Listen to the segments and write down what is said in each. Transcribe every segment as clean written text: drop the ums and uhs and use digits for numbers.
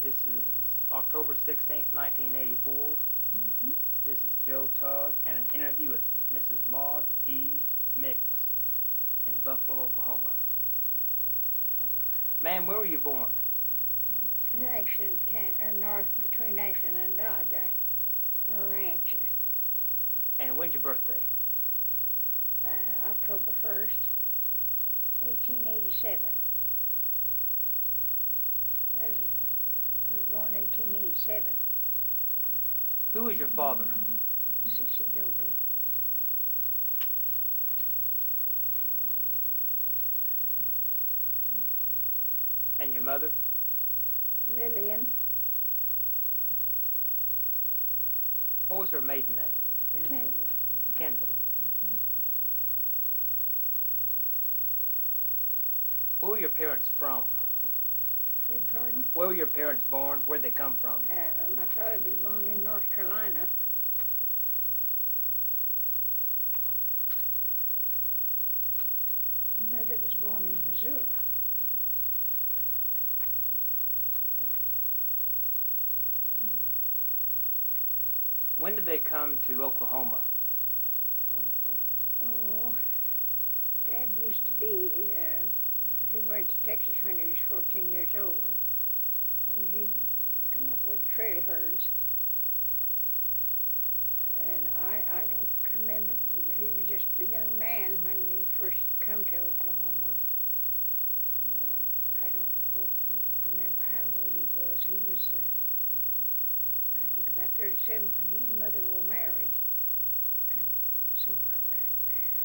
This is October 16th, 1984. This is Joe Todd and an interview with Mrs. Maude E. Mix in Buffalo, Oklahoma. Ma'am, where were you born? In Ashland, or north between Ashland and Dodge, or ranch. And when's your birthday? October 1st, 1887. I was born 1887. Who is your father? C.C. Doby. And your mother? Lillian. What was her maiden name? Kendall. Kendall. Where were your parents from? Beg pardon? Where were your parents born? Where'd they come from? My father was born in North Carolina. Mother was born in Missouri. When did they come to Oklahoma? Oh, Dad used to be, he went to Texas when he was 14 years old, and he'd come up with the trail herds. And I don't remember, he was just a young man when he first come to Oklahoma. I don't know, I don't remember how old he was. He was, I think about 37 when he and Mother were married, somewhere around there.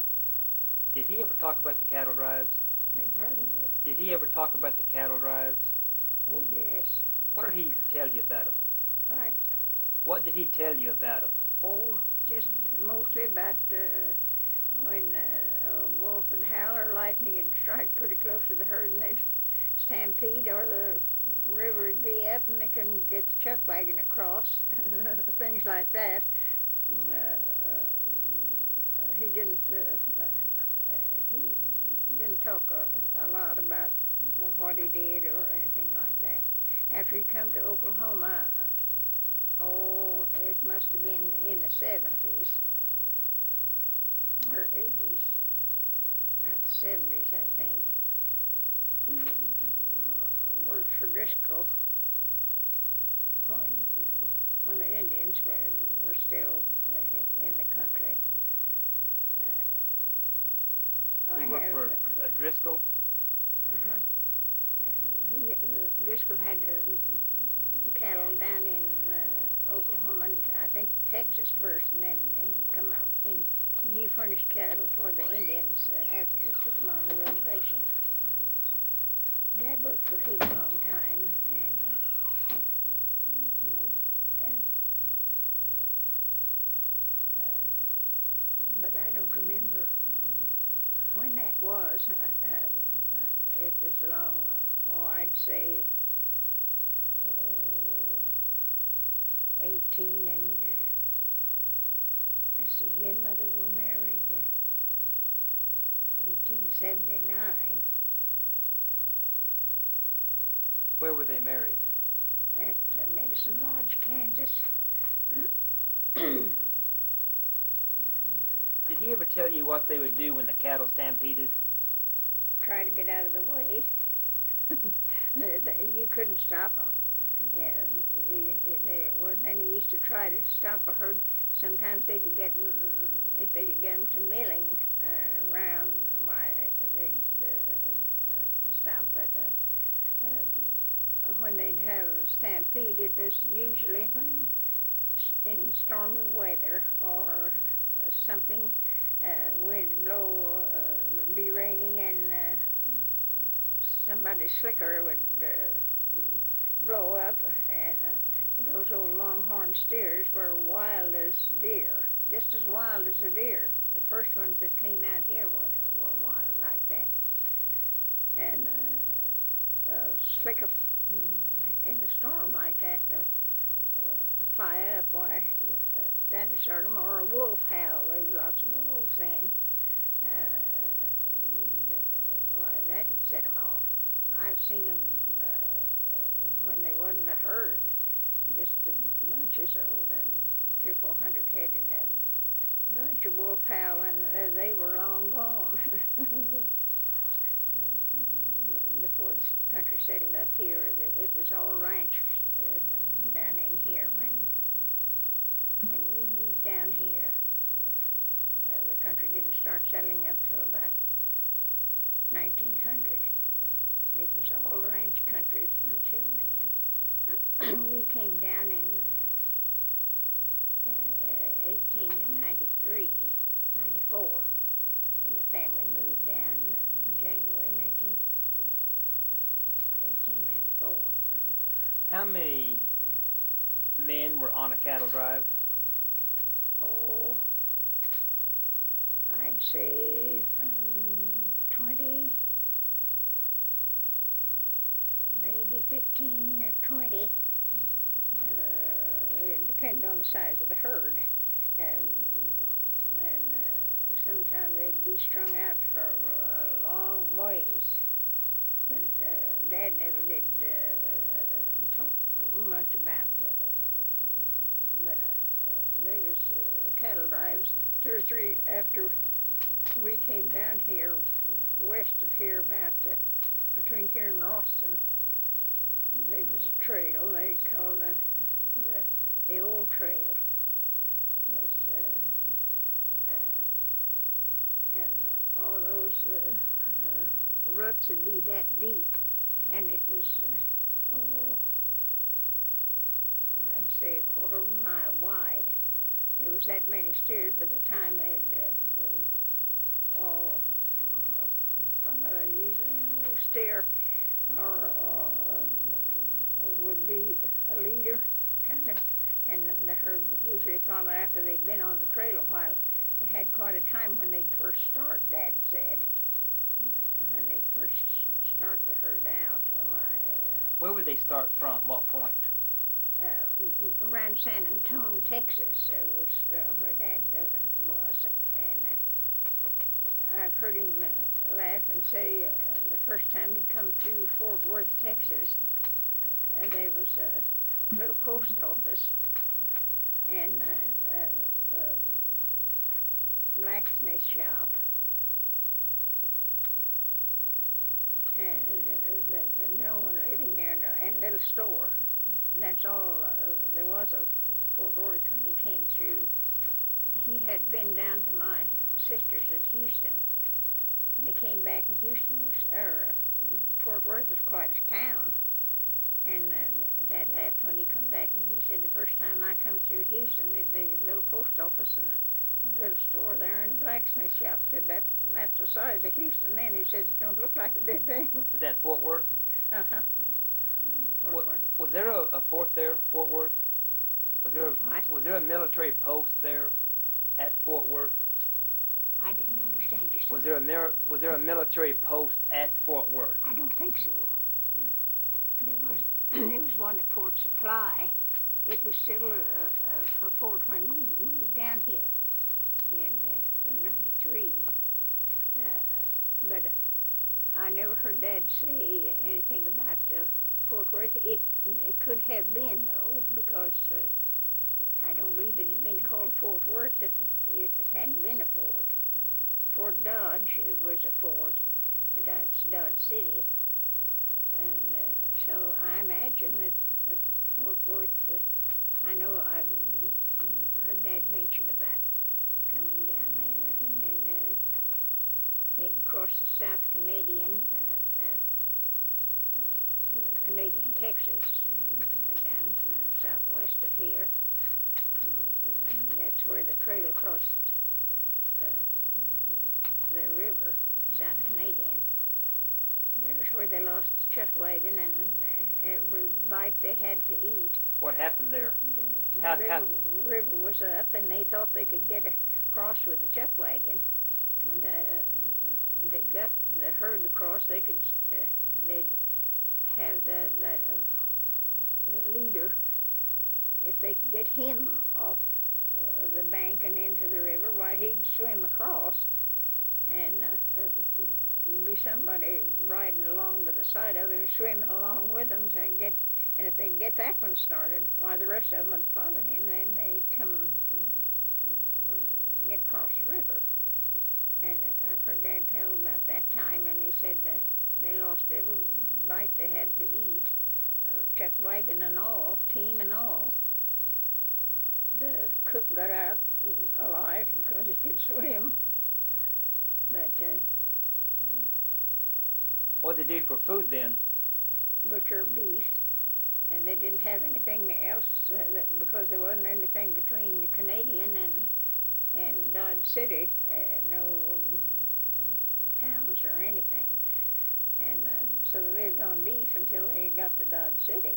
Did he ever talk about the cattle drives? Beg pardon? Did he ever talk about the cattle drives? Oh, yes. What did he tell you about them? What? What did he tell you about them? Oh, just mostly about when a wolf would howl or lightning would strike pretty close to the herd and they'd stampede, or the river would be up and they couldn't get the chuck wagon across, things like that. He didn't talk a lot about what he did or anything like that. After he come to Oklahoma, oh, it must have been in the 70s or 80s, about the 70s, I think. He worked for Driscoll when the Indians were still in the country. He worked for Driscoll? Uh-huh. Driscoll had cattle down in Oklahoma, and I think Texas first, and then he come out, and he furnished cattle for the Indians after they took them on the reservation. Dad worked for him a long time, but I don't remember when that was. It was long, I'd say 18, and let's see, he and Mother were married 1879. Where were they married? At Medicine Lodge, Kansas. Did he ever tell you what they would do when the cattle stampeded? Try to get out of the way. You couldn't stop them. Then he used to try to stop a herd. Sometimes they could get them, if they could get them to milling around, why they'd stop. But when they'd have a stampede, it was usually when in stormy weather or something, wind would blow, be raining, and somebody's slicker would blow up, and those old longhorn steers were wild as deer, just as wild as a deer. The first ones that came out here were wild like that. And slicker in a storm like that, fly up, why, that'd start them, or a wolf howl. There's lots of wolves then. Why, that'd set them off. I've seen them when there wasn't a herd, just a bunches of and 300-400 head in a bunch of wolf howling. They were long gone. Before the country settled up here, it was all ranch down in here when we moved down here. Well, the country didn't start settling up till about 1900. It was all ranch country until then. We came down in 1893, 94, and the family moved down January 1894. How many men were on a cattle drive? Oh, I'd say from 20, maybe 15 or 20. It depended on the size of the herd. Sometimes they'd be strung out for a long ways. But Dad never did talk much about but there was cattle drives, 2 or 3 after we came down here, west of here, about between here and Ralston. There was a trail they called the old trail. Was and all those ruts would be that deep, and it was I'd say a quarter of a mile wide. There was that many steers by the time they'd probably usually an old steer or would be a leader, kind of, and the herd would usually follow after they'd been on the trail a while. They had quite a time when they'd first start, Dad said, when they'd first start the herd out. Where would they start from? What point? Around San Antonio, Texas, was where Dad was, and I've heard him laugh and say the first time he come through Fort Worth, Texas, there was a little post office and a blacksmith shop, and but no one living there, and a little store. That's all there was of Fort Worth when he came through. He had been down to my sister's at Houston, and he came back, and Houston was, Fort Worth was quite a town. And Dad laughed when he come back, and he said the first time I come through Houston, there was a little post office and a little store there and a blacksmith shop. Said that's the size of Houston then. He says it don't look like it did then. Is that Fort Worth? Uh-huh. Was there a fort there, Fort Worth? Was there a military post there at Fort Worth? I didn't understand you. Was there a military post at Fort Worth? I don't think so. There was one at Fort Supply. It was still a fort when we moved down here in '93. But I never heard Dad say anything about Fort Worth. It could have been, though, because I don't believe it had been called Fort Worth if it hadn't been a fort. Fort Dodge was a fort. That's Dodge City. And so I imagine that Fort Worth, I know I've heard Dad mention about coming down there, and then they'd cross the South Canadian, Canadian Texas, down southwest of here. And that's where the trail crossed the river, South Canadian. There's where they lost the chuck wagon and every bite they had to eat. What happened there? The river was up, and they thought they could get across with the chuck wagon. When they got the herd across, they could. They'd have the leader. If they could get him off the bank and into the river, why he'd swim across, and be somebody riding along by the side of him, swimming along with him, so get And if they could get that one started, why the rest of them would follow him, then they'd come get across the river. And I've heard Dad tell about that time, and he said they lost every bite they had to eat, chuck wagon and all, team and all. The cook got out alive because he could swim. But What'd they do for food then? butcher beef, and they didn't have anything else because there wasn't anything between Canadian and Dodge City, no towns or anything, and so they lived on beef until they got to Dodge City.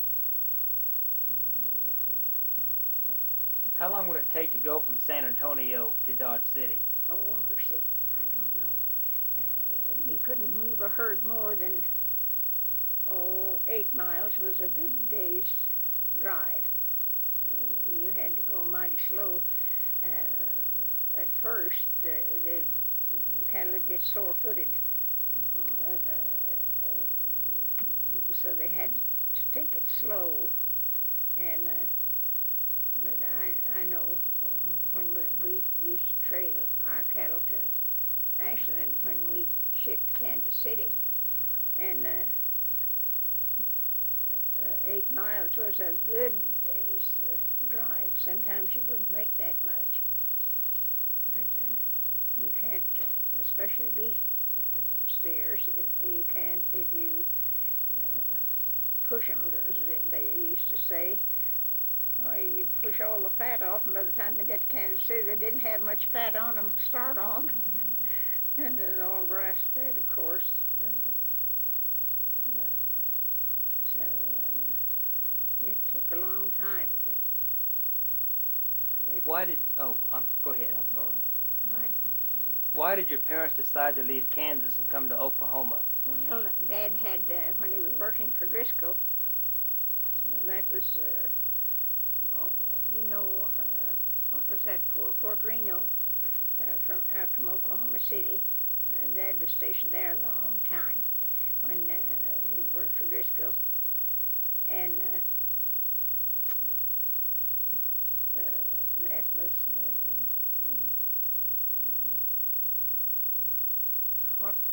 How long would it take to go from San Antonio to Dodge City? Oh, mercy, I don't know. You couldn't move a herd more than 8 miles was a good day's drive. You had to go mighty slow. At first, the cattle would get sore-footed, so they had to take it slow. And but I know when we used to trail our cattle to Ashland when we shipped to Kansas City, and 8 miles was a good day's drive. Sometimes you wouldn't make that much, but you can't, especially beef steers, you can't if you push them, as they used to say. Well, you push all the fat off, and by the time they get to Kansas City, they didn't have much fat on them to start on. And it's all grass-fed, of course. And, so it took a long time to... Why did... Oh, go ahead, I'm sorry. What? Why did your parents decide to leave Kansas and come to Oklahoma? Well, Dad had, when he was working for Driscoll, that was... what was that for? Fort Reno, out from Oklahoma City. Dad was stationed there a long time when he worked for Driscoll, and that was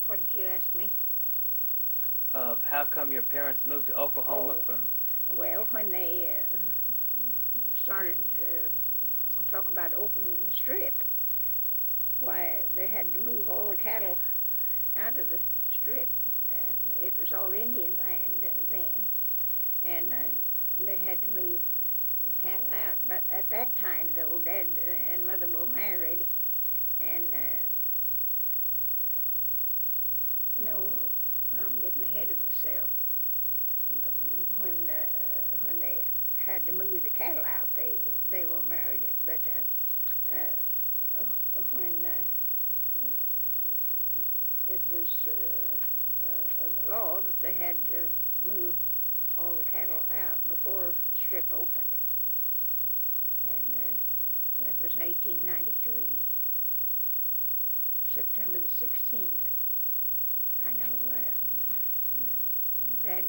what did you ask me? Of how come your parents moved to Oklahoma from? Well, when they started to talk about opening the strip, why, they had to move all the cattle out of the strip. It was all Indian land then, and they had to move the cattle out. But at that time, though, Dad and Mother were married, and no, I'm getting ahead of myself. When they had to move the cattle out, they were married. But when it was the law that they had to move all the cattle out before the strip opened, and that was in 1893, September the 16th. I know Dad,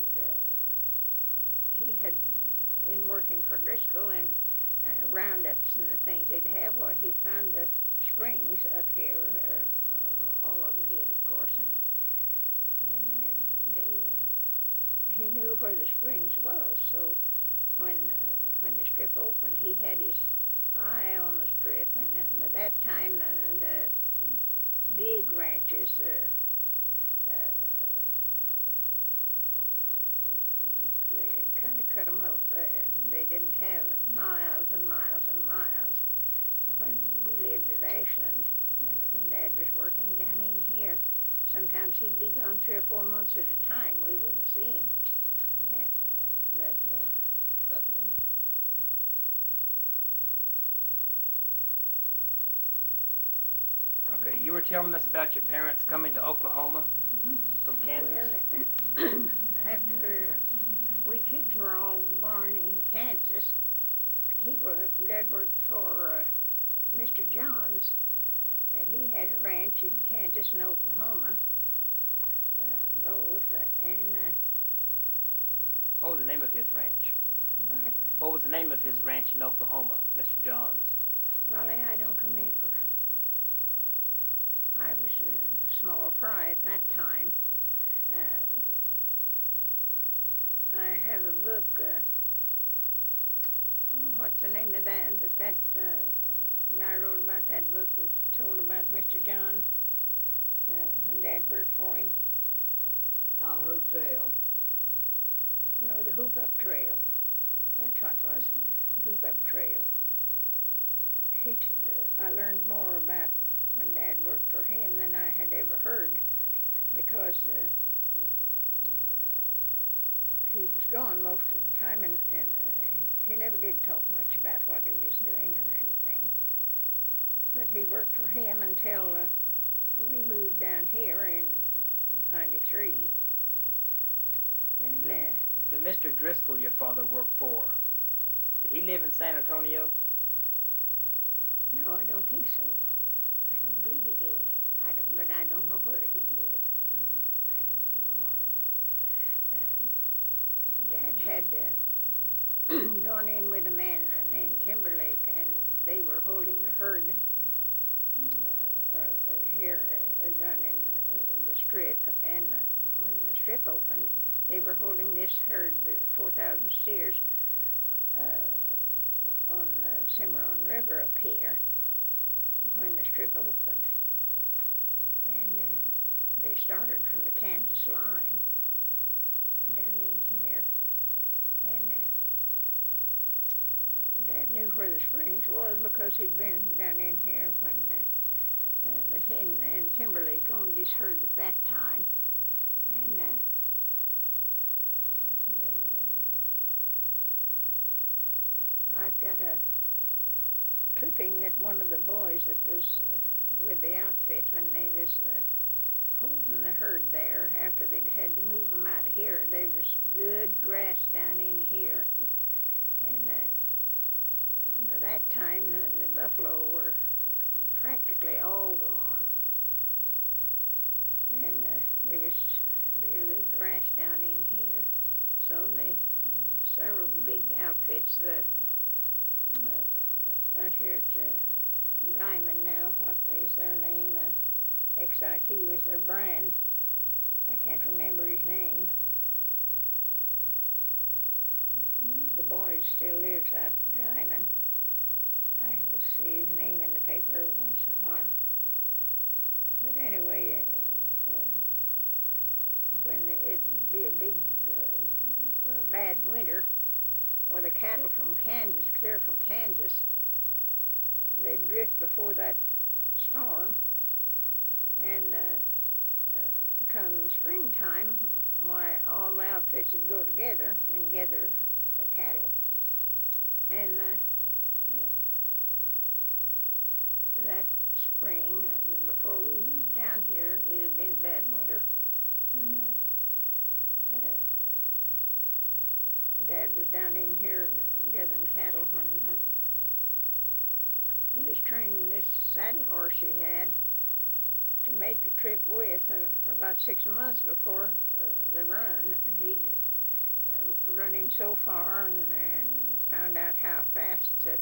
he had, in working for Driscoll and roundups and the things they'd have, well, he found the springs up here, all of them did, of course, and he knew where the springs was, so when the strip opened, he had his eye on the strip, and by that time, the big ranches, they kind of cut them up. They didn't have miles and miles and miles. When we lived at Ashland, and when Dad was working down in here, sometimes he'd be gone 3 or 4 months at a time. We wouldn't see him. Okay, you were telling us about your parents coming to Oklahoma from Kansas. Well, after we kids were all born in Kansas, Dad worked for Mr. Johns. He had a ranch in Kansas and Oklahoma, both, and What was the name of his ranch? What? What was the name of his ranch in Oklahoma, Mr. John's? Golly, I don't remember. I was a small fry at that time. I have a book, what's the name of that guy wrote about that book, was told about Mr. John when Dad worked for him. Hoop Trail. No, the Hoop Up Trail. That's what it was, Hoop Up Trail. I learned more about when Dad worked for him than I had ever heard, because he was gone most of the time, and he never did talk much about what he was doing or anything. But he worked for him until we moved down here in '93. And Did Mr. Driscoll, your father, work for? Did he live in San Antonio? no, I don't think so. I don't believe he did. But I don't know where he did. I don't know. Dad had gone in with a man named Timberlake, and they were holding the herd here down in the strip. And when the strip opened, they were holding this herd, the 4,000 steers, on the Cimarron River up here when the strip opened. And they started from the Kansas line down in here. And Dad knew where the springs was because he'd been down in here when, but he and Timberlake owned this herd at that time. And I've got a clipping that one of the boys that was with the outfit when they was holding the herd there, after they'd had to move them out of here, there was good grass down in here. And by that time, the buffalo were practically all gone. And there was real good grass down in here. So they, several big outfits, out here at Guyman now, what is their name? XIT was their brand. I can't remember his name. One of the boys still lives out at Guyman. I see his name in the paper once in a while. But anyway, when it'd be a big, bad winter, or the cattle from Kansas, clear from Kansas, they'd drift before that storm. And come springtime, why, all the outfits would go together and gather the cattle. And that spring, before we moved down here, it had been a bad winter. And Dad was down in here gathering cattle when he was training this saddle horse he had to make the trip with for about 6 months before the run. He'd run him so far and found out how fast and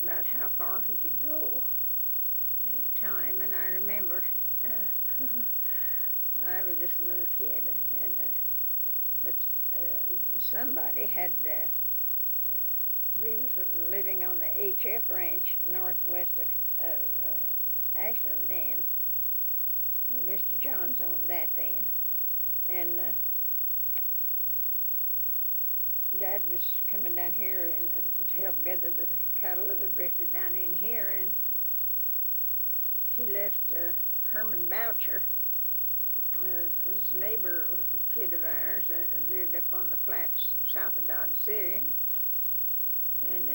about how far he could go at a time. And I remember I was just a little kid, and but somebody had we was living on the HF ranch northwest of Ashland then. Mr. Johns owned that then. And Dad was coming down here and to help gather the cattle that had drifted down in here, and he left Herman Boucher, was a neighbor kid of ours that lived up on the flats south of Dodge City, and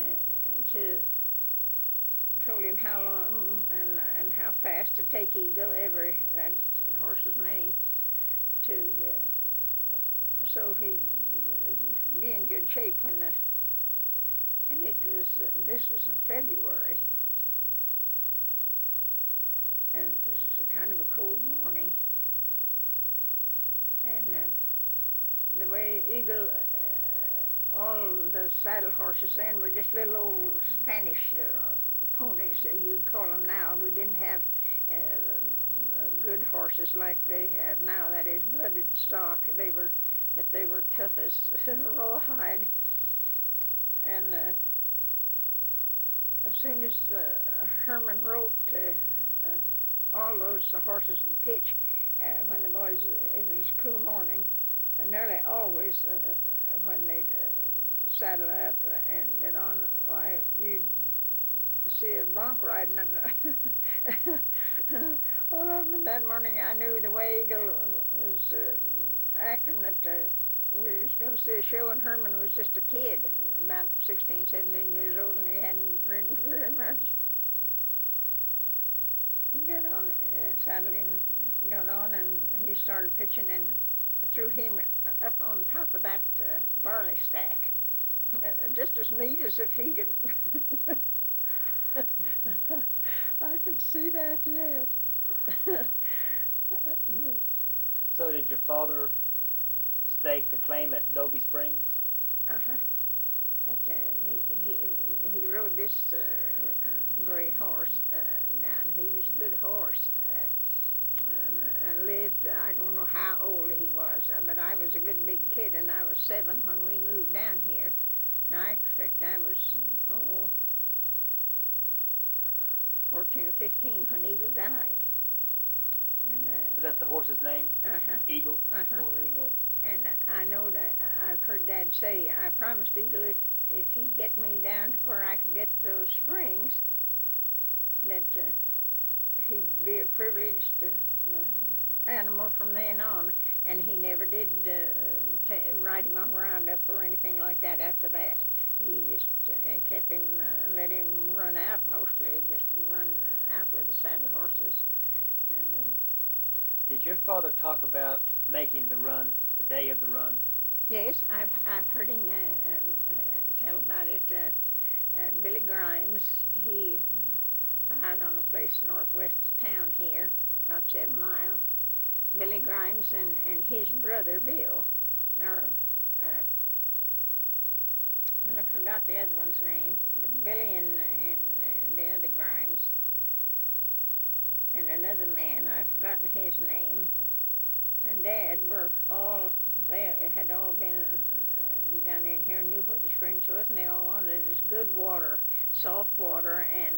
told him how long and how fast to take Eagle, that's the horse's name, to so he'd be in good shape when and it was this was in February, and it was kind of a cold morning, and the way Eagle, all the saddle horses then were just little old Spanish ponies, you'd call them now. We didn't have good horses like they have now, that is blooded stock. But they were tough as rawhide. And as soon as Herman roped all those horses in pitch, when the boys, if it was a cool morning, nearly always when they'd saddle up and get on, why, you'd see a bronc riding. All of them that morning, I knew the way Eagle was acting that we was going to see a show, and Herman was just a kid, about 16, 17 years old, and he hadn't ridden very much. He got on, saddled him, got on, and he started pitching, and threw him up on top of that barley stack, just as neat as if he'd have. I can see that yet. So did your father stake the claim at Doby Springs? Uh-huh. But he rode this gray horse down. He was a good horse. And lived, I don't know how old he was, but I was a good big kid, and I was 7 when we moved down here. And I expect I was, 14 or 15 when Eagle died. And, was that the horse's name? Uh-huh. Eagle? Uh-huh. Old Eagle. And I know that I've heard Dad say, I promised Eagle if he'd get me down to where I could get those springs, that he'd be a privileged animal from then on. And he never did ride him on roundup or anything like that after that. He just kept him, let him run out mostly, just run out with the saddle horses. And did your father talk about making the run, the day of the run? yes, I've heard him tell about it. Billy Grimes, he filed on a place northwest of town here, about 7 miles. Billy Grimes and his brother Bill, or well, I forgot the other one's name, but Billy and the other Grimes, and another man, I've forgotten his name, and Dad were all there, had all been down in here, knew where the springs was, and they all wanted is good water, soft water, and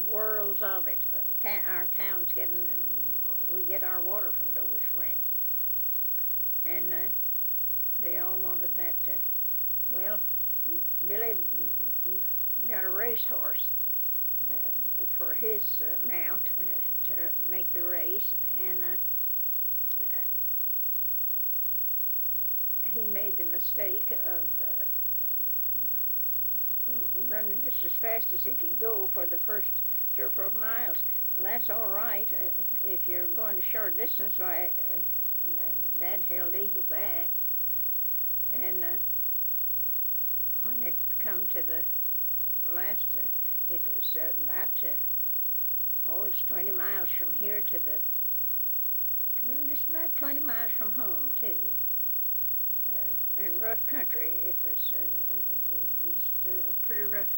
worlds of it. Our town's getting, we get our water from Doby Springs, and they all wanted that. Well, Billy got a racehorse for his mount to make the race, and he made the mistake of running just as fast as he could go for the first 3 or 4 miles. Well, that's all right if you're going a short distance. Why, Dad held Eagle back, and when it come to the last, it was about, it's 20 miles from here to the, well, just about 20 miles from home, too. And rough country. It was just a pretty rough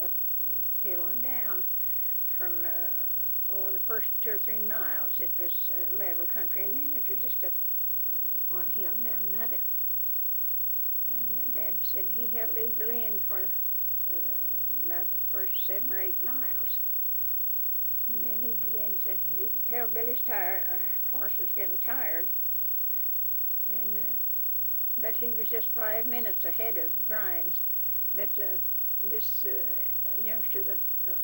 uphill and down from the first 2 or 3 miles. It was level country, and then it was just up one hill down another. And Dad said he held Eagle in for about the first 7 or 8 miles, and then he began to. He could tell Billy's horse was getting tired. And but he was just 5 minutes ahead of Grimes. But this youngster that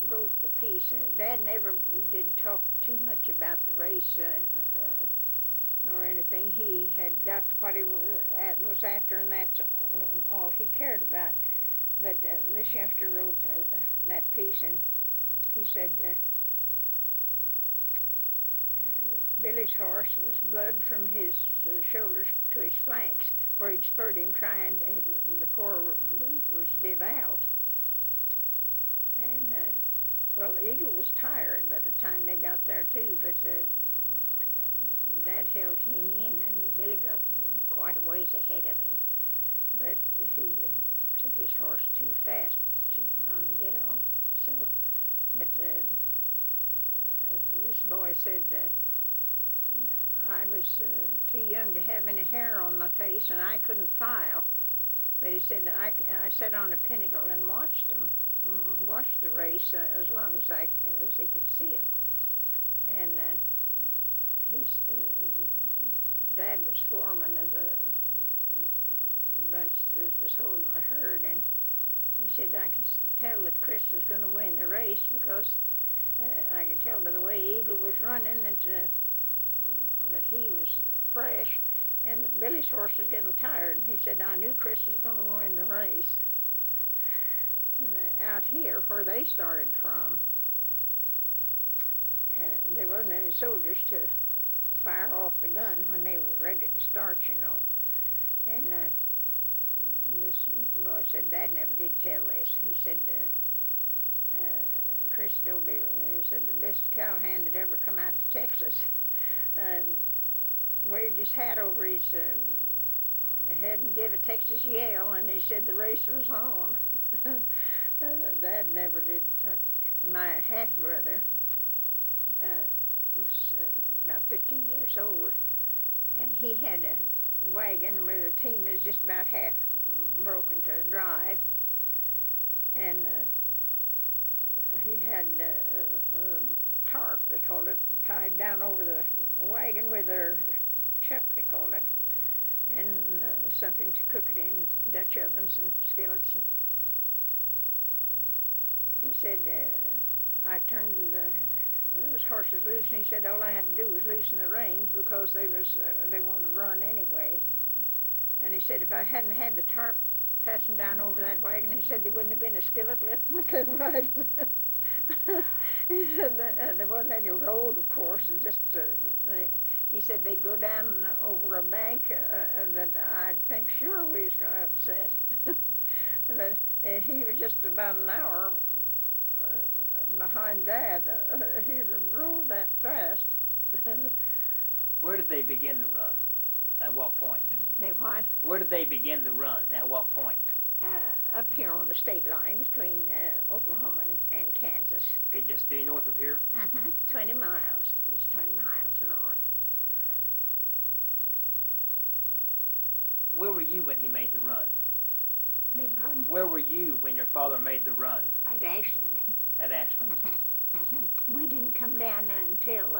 wrote the piece, Dad never did talk too much about the race or anything. He had got what he was after, and that's all he cared about. But this youngster wrote that piece, and he said Billy's horse was blood from his shoulders to his flanks, where he'd spurred him trying to, the poor brute was devout. And, well, Eagle was tired by the time they got there, too, but Dad Dad held him in, and Billy got quite a ways ahead of him. But he took his horse too fast on the get-off. So, but this boy said I was too young to have any hair on my face, and I couldn't file. But he said I sat on a pinnacle and watched him, watched the race as long as he could see him. And Dad was foreman of the bunch that was holding the herd, and he said I could tell that Chris was going to win the race because I could tell by the way Eagle was running that he was fresh, and Billy's horse was getting tired. And he said I knew Chris was going to win the race. And out here, where they started from, there wasn't any soldiers to fire off the gun when they was ready to start, you know. And this boy said Dad never did tell this. He said Chris Doby, he said the best cowhand that ever come out of Texas, waved his hat over his head and gave a Texas yell, and he said the race was on. Dad never did talk. My half-brother was about 15 years old, and he had a wagon where the team is just about half broken to drive, and he had a tarp, they called it, tied down over the wagon with their chuck, they called it, and something to cook it in, Dutch ovens and skillets. And he said I turned those horses loose, and he said all I had to do was loosen the reins because they wanted to run anyway. And he said if I hadn't had the tarp fastened down over that wagon, he said there wouldn't have been a skillet left in the wagon. He said that, there wasn't any road, of course. It's just he said they'd go down over a bank that I'd think sure we was going to upset. But he was just about an hour behind Dad. He drove that fast. Where did they begin the run? At what point? They what? Where did they begin the run? At what point? Up here on the state line between Oklahoma and Kansas. Okay, just due north of here? 20 miles. It's 20 miles north. Where were you when he made the run? Beg pardon? Where were you when your father made the run? At Ashland. At Ashland. We didn't come down until,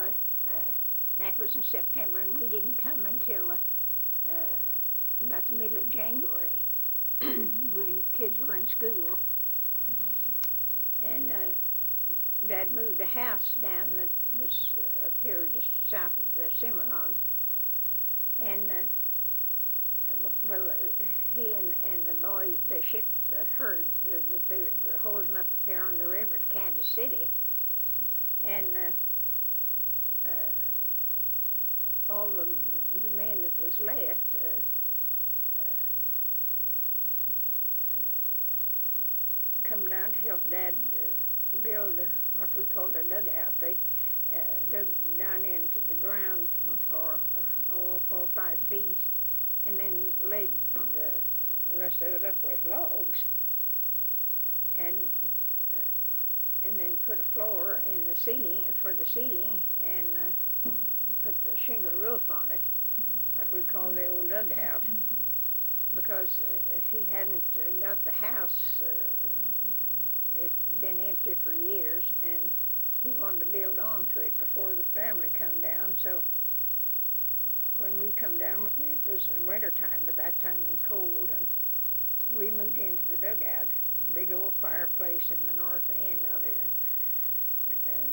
that was in September, and we didn't come until about the middle of January. Kids were in school, and Dad moved a house down that was up here just south of the Cimarron, and he and the boys, they shipped the herd that they were holding up here on the river to Kansas City, and all the men that was left come down to help Dad build what we called a dugout. They dug down into the ground for 4 or 5 feet, and then laid the rest of it up with logs, and then put a floor in the ceiling for the ceiling, and put a shingle roof on it, what we call the old dugout, because he hadn't got the house. It's been empty for years, and he wanted to build on to it before the family come down. So when we come down, it was in winter time by that time and cold, and we moved into the dugout, big old fireplace in the north end of it, and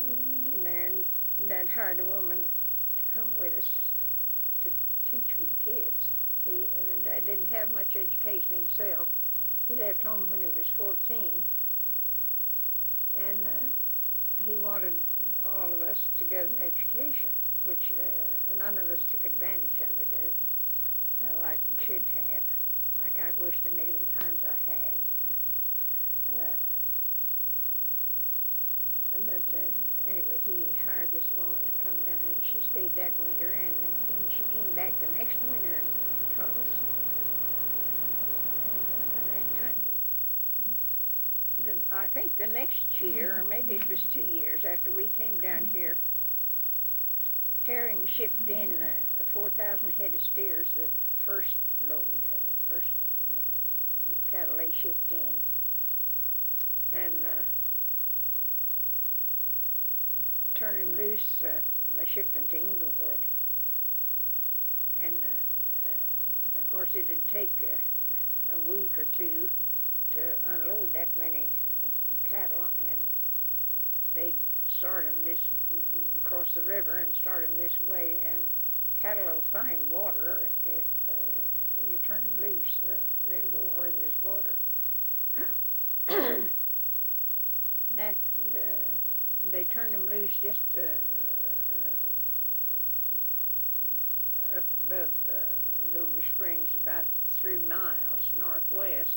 we moved in there, and Dad hired a woman to come with us to teach me kids. Dad didn't have much education himself. He left home when he was 14, and he wanted all of us to get an education, which none of us took advantage of it like we should have, like I've wished a million times I had. But anyway, he hired this woman to come down, and she stayed that winter, and then she came back the next winter and taught us. And that time, I think the next year, or maybe it was 2 years after we came down here, Herring shipped in 4,000 head of steers, the first load, first cattle they shipped in. And turned him loose. They shipped him to Inglewood, and of course it'd take a week or two to unload that many cattle, and they'd start them across the river and start them this way, and cattle will find water if you turn them loose. They'll go where there's water. That they turned them loose just up above Doby Springs, about 3 miles northwest,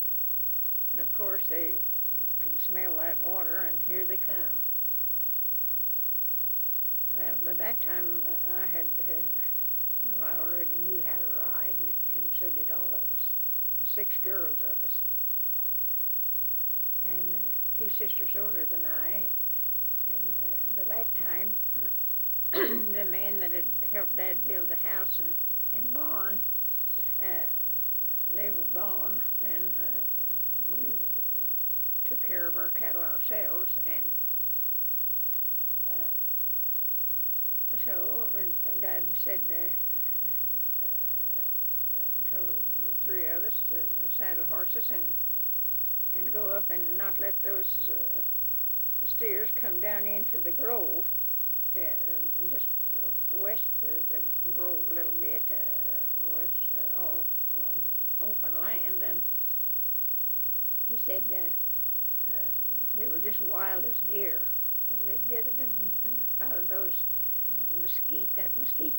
and of course they can smell that water, and here they come. Well, by that time I had, I already knew how to ride, and so did all of us, 6 girls of us, and 2 sisters older than I. And by that time, the man that had helped Dad build the house and barn, they were gone, and we took care of our cattle ourselves, and so Dad said, told the 3 of us to saddle horses and go up and not let those steers come down into the grove, just west of the grove a little bit was all open land, and he said they were just wild as deer. They'd gathered them out of those mesquite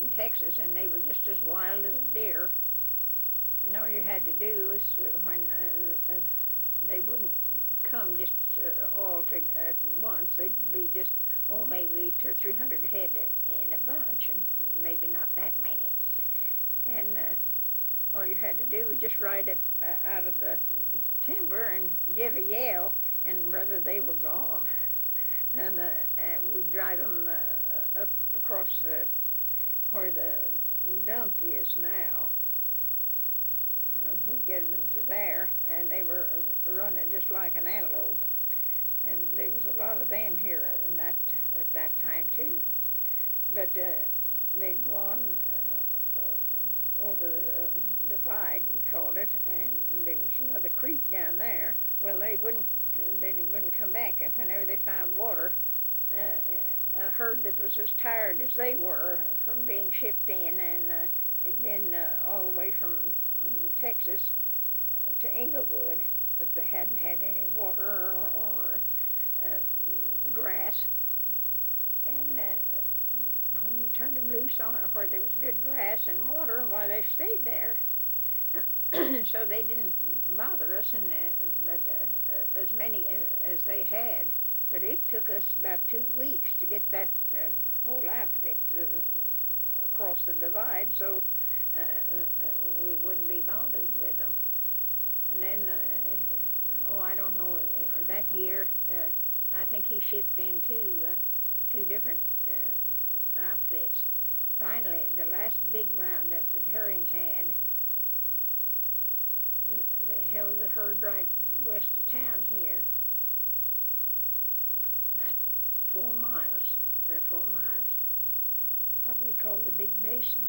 in Texas, and they were just as wild as a deer. And all you had to do was when they wouldn't come just all at once. They'd be just, maybe 200 or 300 head in a bunch, and maybe not that many. And all you had to do was just ride up out of the timber and give a yell, and brother, they were gone. And we'd drive them up across where the dump is now. We'd get them to there, and they were running just like an antelope. And there was a lot of them here at that time too. But they'd go on over the divide, we called it, and there was another creek down there. Well, they wouldn't come back. And whenever they found water, a herd that was as tired as they were from being shipped in, and they'd been all the way from Texas to Inglewood, but they hadn't had any water or grass. And when you turned them loose on where there was good grass and water, why, they stayed there. So they didn't bother us, and but as many as they had. But it took us about 2 weeks to get that whole outfit across the divide, so we wouldn't be bothered with them. And then, I don't know, that year, I think he shipped in two different outfits. Finally, the last big roundup that Herring had, they held the herd right west of town here, about 4 miles, 3 or 4 miles, what we call the Big Basin.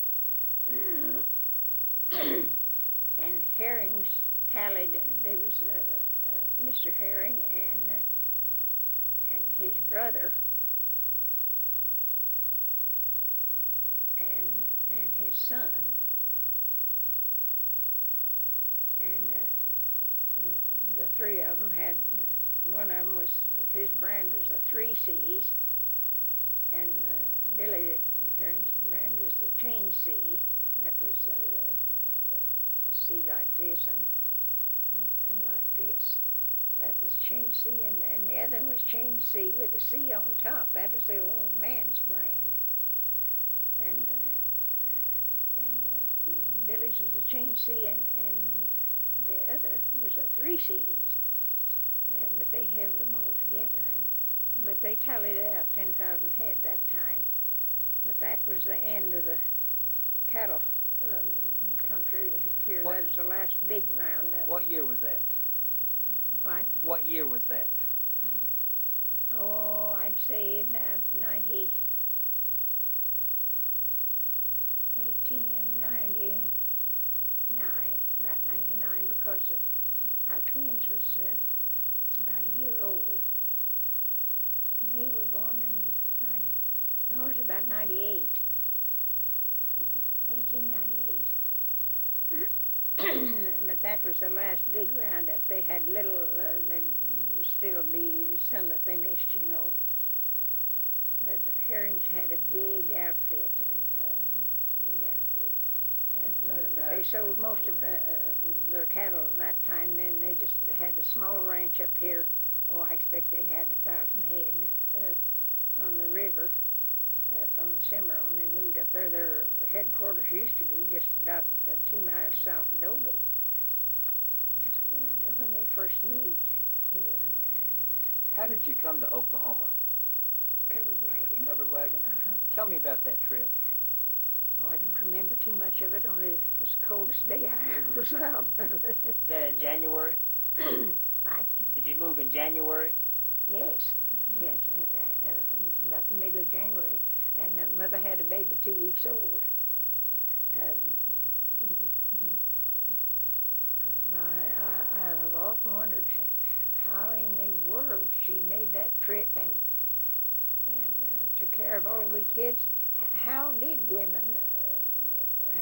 And Herring's tallied, there was Mr. Herring and his brother and his son, and the 3 of them had, one of them was, his brand was the 3 C's, and Billy Herring's brand was the Chain C. That was a C like this and like this. That was Change C, and the other one was Change C with a C on top. That was the old man's brand. And Billy's was the Change C, and the other was a 3 C's. But they held them all together. But they tallied out 10,000 head that time. But that was the end of the cattle country here. What? That was the last big roundup. What year was that? What? What year was that? Oh, I'd say about 1899, about 99, because our twins was about a year old. And they were born in 90. No, it was about 98. 1898. But that was the last big roundup. They had little, there'd still be some that they missed, you know. But Herring's had a big outfit, And, but they sold most of their cattle at that time. Then they just had a small ranch up here. Oh, I expect they had 1,000 head on the river, up on the Cimarron. They moved up there. Their headquarters used to be just about 2 miles south of Doby when they first moved here. How did you come to Oklahoma? Covered wagon. Covered wagon? Uh-huh. Tell me about that trip. Oh, I don't remember too much of it, only it was the coldest day I ever was out. Is that in January? What? Did you move in January? Yes, about the middle of January. And Mother had a baby 2 weeks old. I have often wondered how in the world she made that trip and took care of all the wee kids. How did women,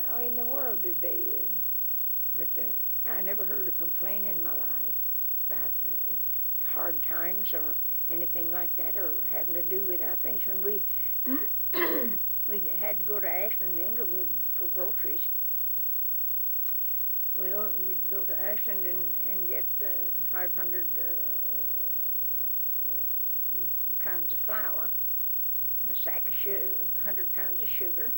how in the world did they, but I never heard her complain in my life about hard times or anything like that, or having to do without things. When we had to go to Ashland and Englewood for groceries, well, we'd go to Ashland and get 500 pounds of flour, and a sack of 100 pounds of sugar,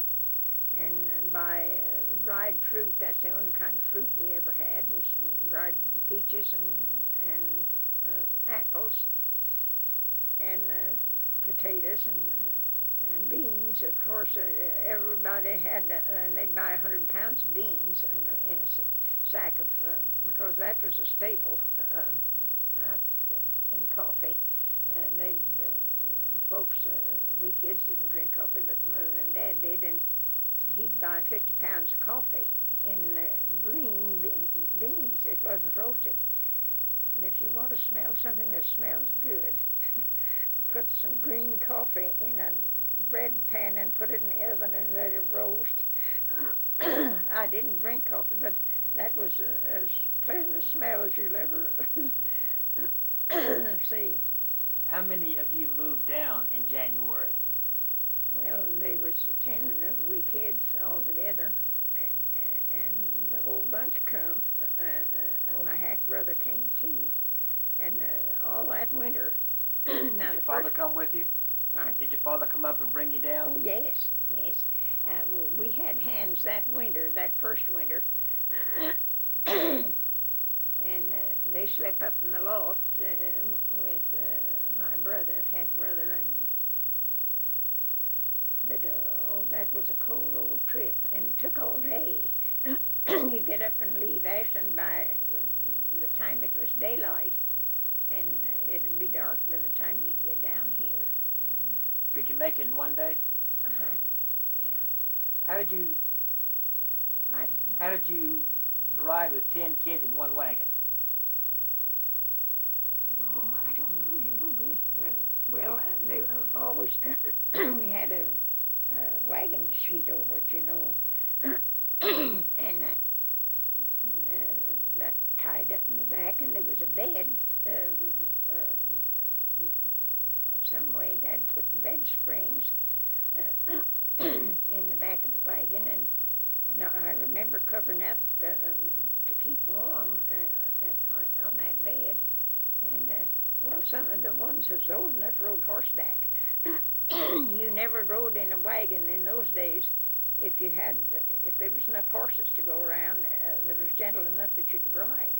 and buy dried fruit. That's the only kind of fruit we ever had, was dried peaches and apples, and potatoes and beans. Of course, everybody had, and they'd buy 100 pounds of beans in a sack of, because that was a staple out in coffee. They'd folks, we kids didn't drink coffee, but the mother and dad did, and he'd buy 50 pounds of coffee in green beans. It wasn't roasted. And if you want to smell something that smells good, put some green coffee in a bread pan and put it in the oven and let it roast. I didn't drink coffee, but that was as pleasant a smell as you'll ever see. How many of you moved down in January? Well, there was 10 we kids all together, and the whole bunch come. My half-brother came too, and all that winter. Now Did your father come with you? What? Did your father come up and bring you down? Oh, yes, yes. We had hands that winter, that first winter, and they slept up in the loft with my brother, half-brother, and but that was a cold old trip, and it took all day. You get up and leave Ashland by the time it was daylight, and it'd be dark by the time you'd get down here. And, Could you make it in one day? uh-huh, yeah. How did you? What? How did you ride with 10 kids in one wagon? Oh, I don't remember. They were always, we had a wagon seat over it, you know, and that tied up in the back, and there was a bed. Some way Dad put bed springs in the back of the wagon, and I remember covering up to keep warm on that bed. And, well, some of the ones that's old enough rode horseback. You never rode in a wagon in those days if there was enough horses to go around that was gentle enough that you could ride.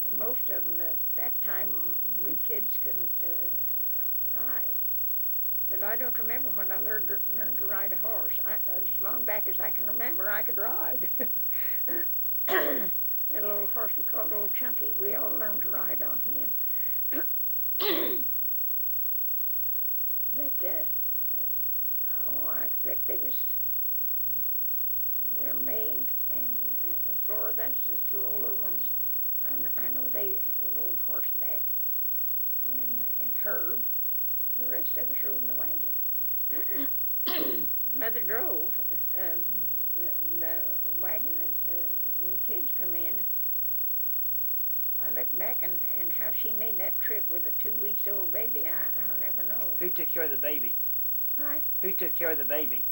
And most of them at that time, we kids couldn't ride. But I don't remember when I learned to ride a horse. As long back as I can remember, I could ride. Little old horse we called Old Chunky. We all learned to ride on him. But, I expect they was, well, May and Flora, that's the two older ones. I know they rode horseback. And Herb. The rest of us rode in the wagon. Mother drove the wagon that we kids come in. I look back and how she made that trip with a 2 weeks old baby, I'll never know. Who took care of the baby? Huh? Who took care of the baby?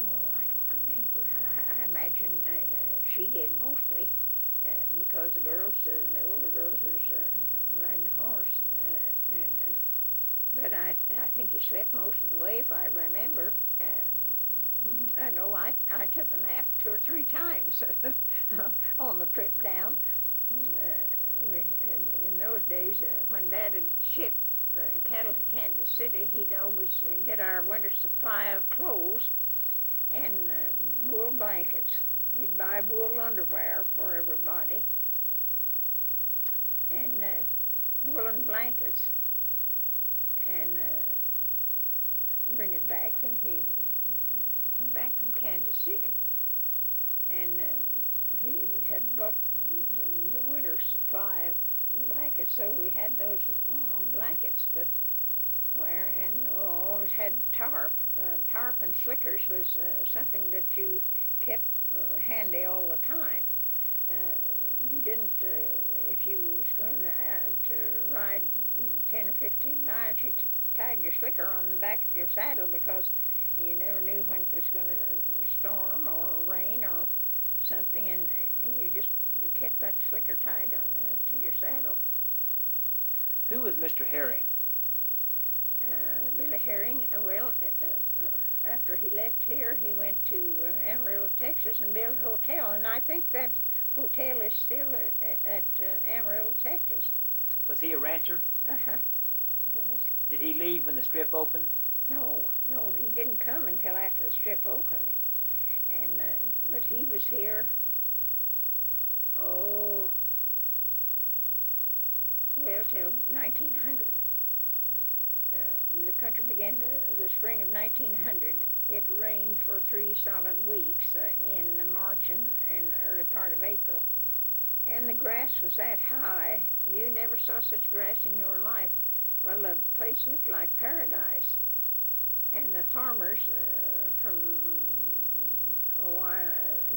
Oh, I don't remember. I imagine she did mostly because the older girls was riding a horse. But I think he slept most of the way, if I remember. I know I took a nap 2 or 3 times on the trip down. In those days, when Dad would ship cattle to Kansas City, he'd always get our winter supply of clothes and wool blankets. He'd buy wool underwear for everybody and woolen blankets and bring it back when he come back from Kansas City. And he had bought the winter supply of blankets, so we had those blankets to wear, and always had tarp. Tarp and slickers was something that you kept handy all the time. You didn't, if you was going to ride 10 or 15 miles, you tied your slicker on the back of your saddle because you never knew when it was going to storm or rain or something, and you just kept that slicker tied to your saddle. Who was Mr. Herring? Billy Herring, well, after he left here, he went to Amarillo, Texas, and built a hotel, and I think that hotel is still at Amarillo, Texas. Was he a rancher? Uh-huh, yes. Did he leave when the strip opened? No, he didn't come until after the strip opened. And but he was here, well, till 1900. The country began the spring of 1900. It rained for 3 solid weeks in March and early part of April. And the grass was that high, you never saw such grass in your life. Well, the place looked like paradise. And the farmers from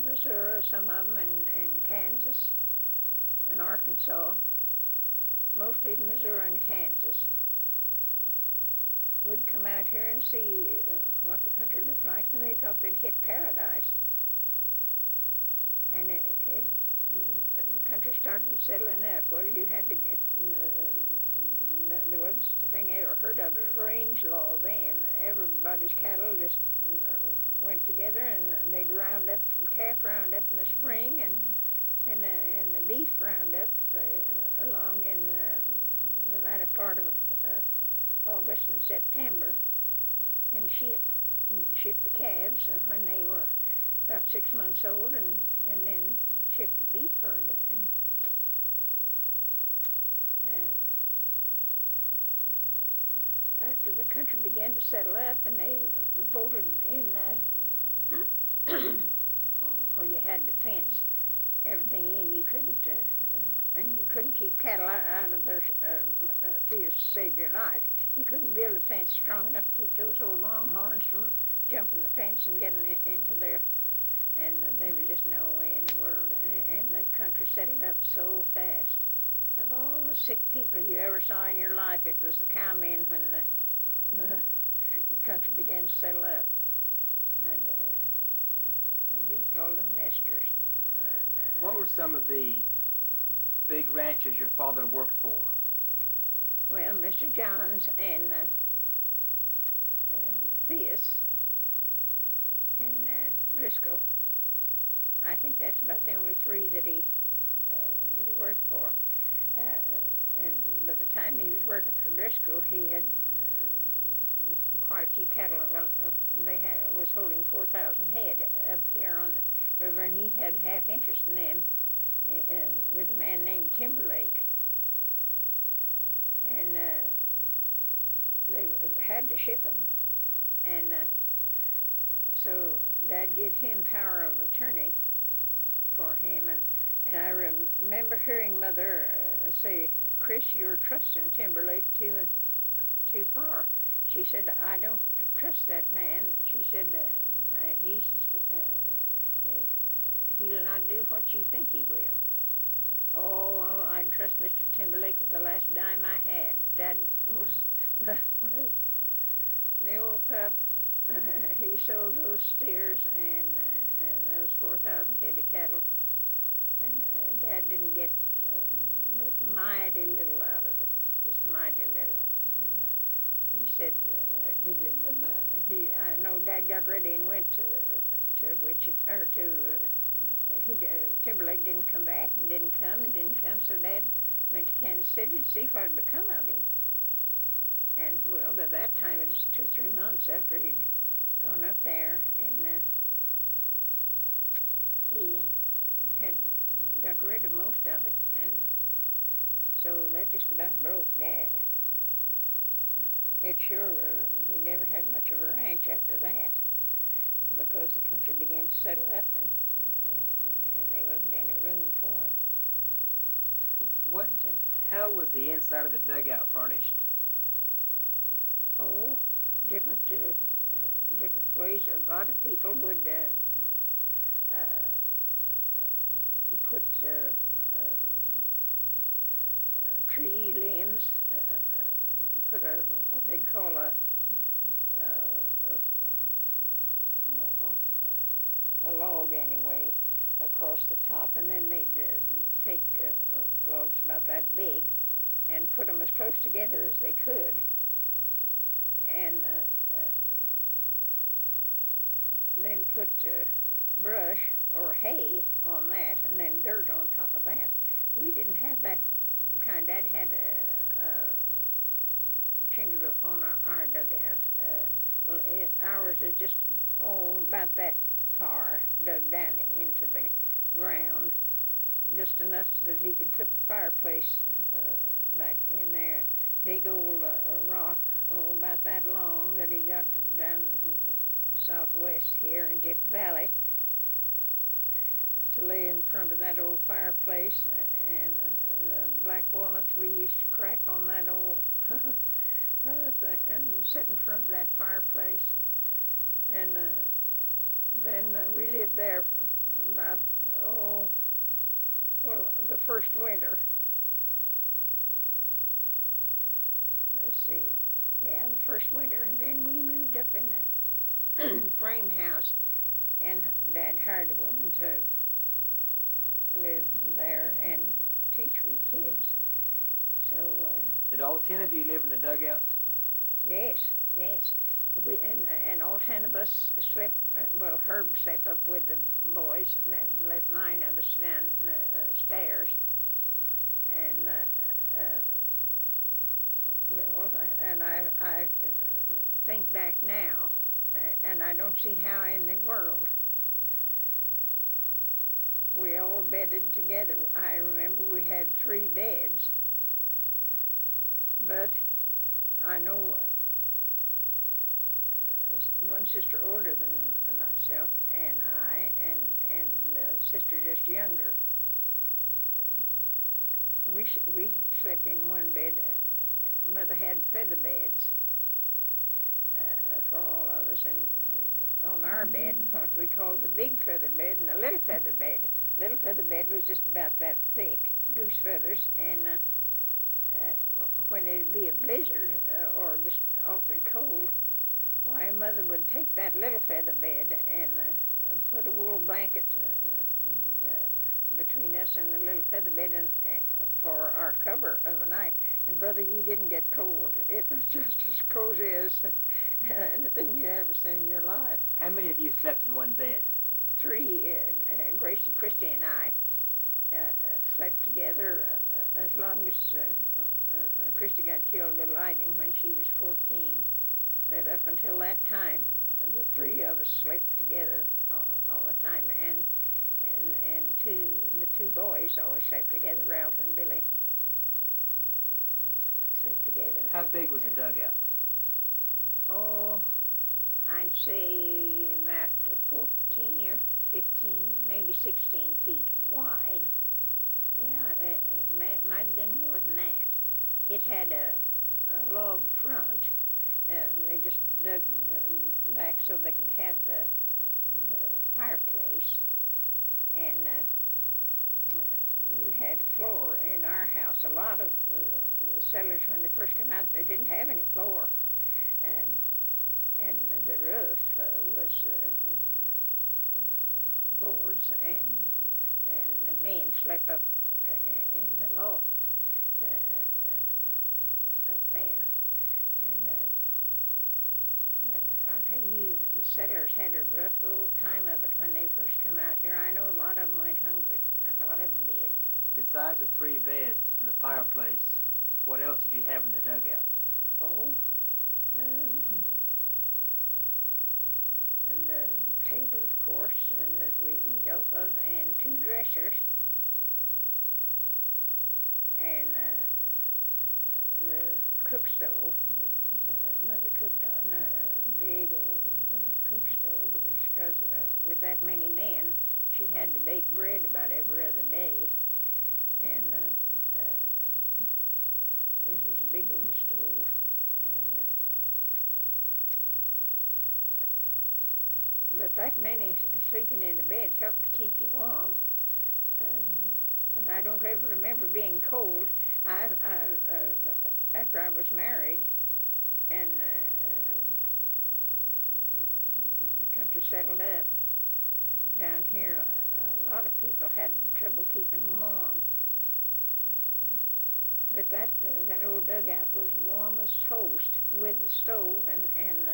Missouri, some of them, and Kansas and Arkansas, mostly Missouri and Kansas, would come out here and see what the country looked like, and they thought they'd hit paradise. And the country started settling up. Well, you had to get, there wasn't such a thing I ever heard of as range law then. Everybody's cattle just went together, and they'd round up, calf round up in the spring, and the beef round up along in the latter part of August and September, and ship the calves when they were about 6 months old, and then ship the beef herd. After the country began to settle up, and they voted in where you had to fence everything in, you couldn't and you couldn't keep cattle out of their fields to save your life. You couldn't build a fence strong enough to keep those old longhorns from jumping the fence and getting into their, and there was just no way in the world. And the country settled up so fast. Of all the sick people you ever saw in your life, it was the cowmen when the country began to settle up. And we called them nesters. And, what were some of the big ranches your father worked for? Well, Mr. Johns and Theus and Driscoll. I think that's about the only three that he worked for. And by the time he was working for Driscoll, he had quite a few cattle. Well, was holding 4,000 head up here on the river, and he had half interest in them with a man named Timberlake. And they had to ship them, and so Dad gave him power of attorney for him, and I remember hearing Mother say, "Chris, you're trusting Timberlake too far." She said, "I don't trust that man." She said, "He'll not do what you think he will." Oh, well, I'd trust Mr. Timberlake with the last dime I had. Dad was that way. The old pup, he sold those steers and those 4,000 head of cattle, and Dad didn't get but mighty little out of it, just mighty little. And he said, Like he didn't come back. I know Dad got ready and went to Wichita, or to. Timberlake didn't come back and didn't come, so Dad went to Kansas City to see what had become of him. And, well, by that time, it was 2 or 3 months after he'd gone up there, and he had got rid of most of it, and so that just about broke Dad. It sure, we never had much of a ranch after that, because the country began to settle up, and there wasn't any room for it. How was the inside of the dugout furnished? Oh, different ways. A lot of people would put tree limbs, put what they'd call a log anyway, across the top, and then they'd take logs about that big and put them as close together as they could, and then put brush or hay on that, and then dirt on top of that. We didn't have that kind. Dad had a shingle roof on our dugout. Ours is just about that far dug down into the ground, just enough so that he could put the fireplace back in there. Big old rock, about that long, that he got down southwest here in Jip Valley to lay in front of that old fireplace, and the black walnuts we used to crack on that old hearth and sit in front of that fireplace. And then we lived there for about, the first winter. Let's see. Yeah, the first winter, and then we moved up in the frame house, and Dad hired a woman to live there and teach we kids. So did all 10 of you live in the dugout? Yes. We and all 10 of us slept. Well, Herb slept up with the boys, and then left 9 of us down stairs. And I think back now, and I don't see how in the world we all bedded together. I remember we had 3 beds, but I know one sister older than myself and I, and the sister just younger. We slept in one bed. Mother had feather beds for all of us, and on our bed, what we called the big feather bed and the little feather bed. Little feather bed was just about that thick, goose feathers, and when it'd be a blizzard or just awfully cold, why, Mother would take that little feather bed and put a wool blanket between us and the little feather bed and for our cover of a night. And brother, you didn't get cold. It was just as cozy as anything you ever seen in your life. How many of you slept in one bed? 3, Grace and Christy and I slept together as long as Christy got killed with lightning when she was 14. But up until that time, the 3 of us slept together all the time, and the 2 boys always slept together, Ralph and Billy. Slept together. How big was the dugout? Oh, I'd say about 14 or 15, maybe 16 feet wide. Yeah, it might have been more than that. It had a log front. They just dug back so they could have the fireplace. And we had a floor in our house. A lot of the settlers, when they first came out, they didn't have any floor. And the roof was boards, and the men slept up in the loft up there. And but I'll tell you, the settlers had a rough old time of it when they first come out here. I know a lot of them went hungry, and a lot of them did. Besides the 3 beds and the fireplace, what else did you have in the dugout? Oh, and the table, of course, and that we eat off of, and 2 dressers, and the cook stove. Mother cooked on a big old cook stove because with that many men, she had to bake bread about every other day. And this was a big old stove. And but that many sleeping in a bed helped to keep you warm. And I don't ever remember being cold. After I was married, and the country settled up down here, a lot of people had trouble keeping warm. But that old dugout was warm as toast with the stove and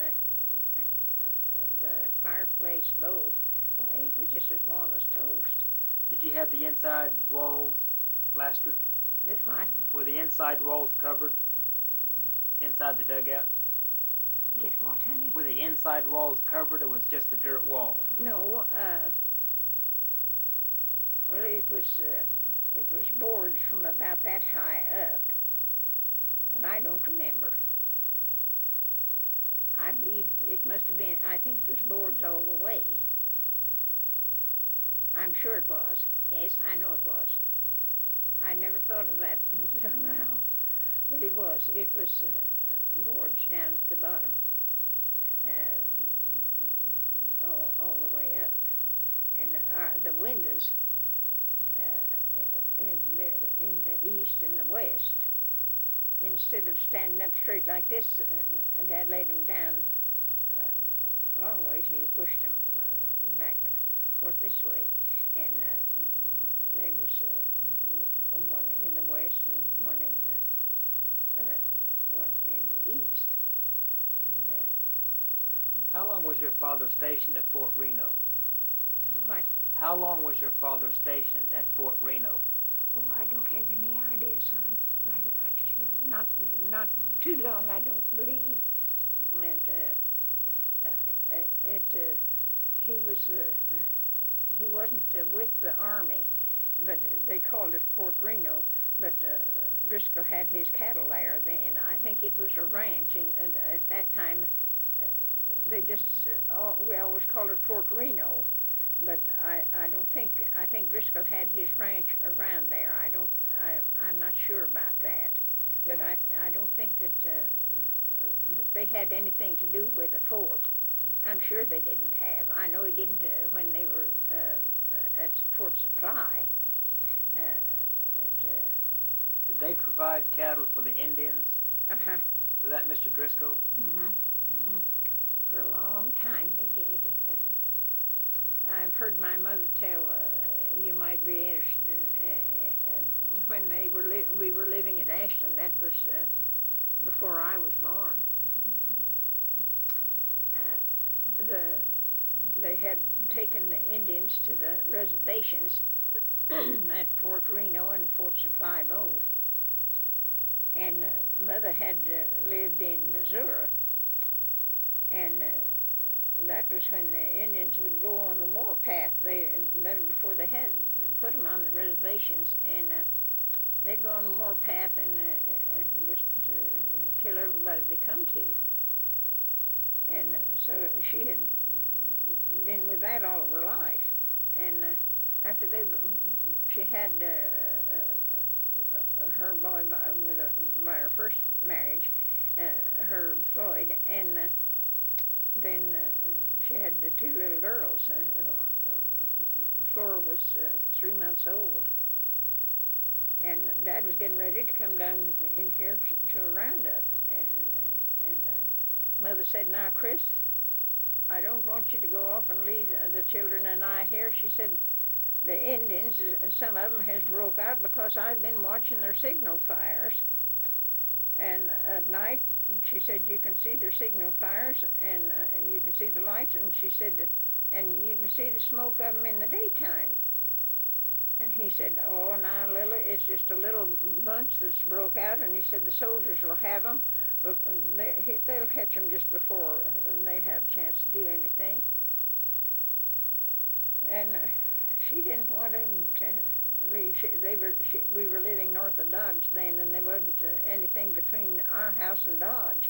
the fireplace both. Why, it was just as warm as toast. Did you have the inside walls plastered? This what? Were the inside walls covered? Inside the dugout? Get what, honey? Were the inside walls covered, or was just a dirt wall? No, well, it was boards from about that high up, but I don't remember. I believe it must have been, I think it was boards all the way. I'm sure it was. Yes, I know it was. I never thought of that until now, but it was. It was boards down at the bottom, all the way up, and the windows in the east and the west. Instead of standing up straight like this, Dad laid them down long ways, and you pushed them back and forth this way, and there was one in the west and one in the east. And how long was your father stationed at Fort Reno? what? How long was your father stationed at Fort Reno? Oh, I don't have any idea, son. I just don't. Not too long, I don't believe. And he wasn't with the army, but they called it Fort Reno. But Driscoll had his cattle there then. I think it was a ranch, and at that time they just we always called it Fort Reno. But I think Driscoll had his ranch around there. I'm not sure about that. But I don't think that they had anything to do with the fort. I'm sure they didn't have. I know he didn't when they were at Fort Supply. Did they provide cattle for the Indians? Uh-huh. Was that Mr. Driscoll? Mm-hmm. Mm-hmm. For a long time they did. I've heard my mother tell you might be interested in. When we were living at Ashland, that was before I was born. They had taken the Indians to the reservations at Fort Reno and Fort Supply both. And Mother had lived in Missouri, and that was when the Indians would go on the warpath. That before they had put them on the reservations, and they'd go on the warpath and just kill everybody they come to. And so she had been with that all of her life, and after she had her boy by her first marriage, her Floyd, and then she had the two little girls. Flora was 3 months old, and Dad was getting ready to come down in here to a roundup, and Mother said, "Now, Chris, I don't want you to go off and leave the children and I here." She said, "The Indians, some of them has broke out because I've been watching their signal fires. And at night," she said, "you can see their signal fires and you can see the lights." And she said, "and you can see the smoke of them in the daytime." And he said, "Oh, now, Lily, it's just a little bunch that's broke out." And he said, "The soldiers will have them. They'll catch them just before they have a chance to do anything." And she didn't want him to leave. We were living north of Dodge then, and there wasn't anything between our house and Dodge.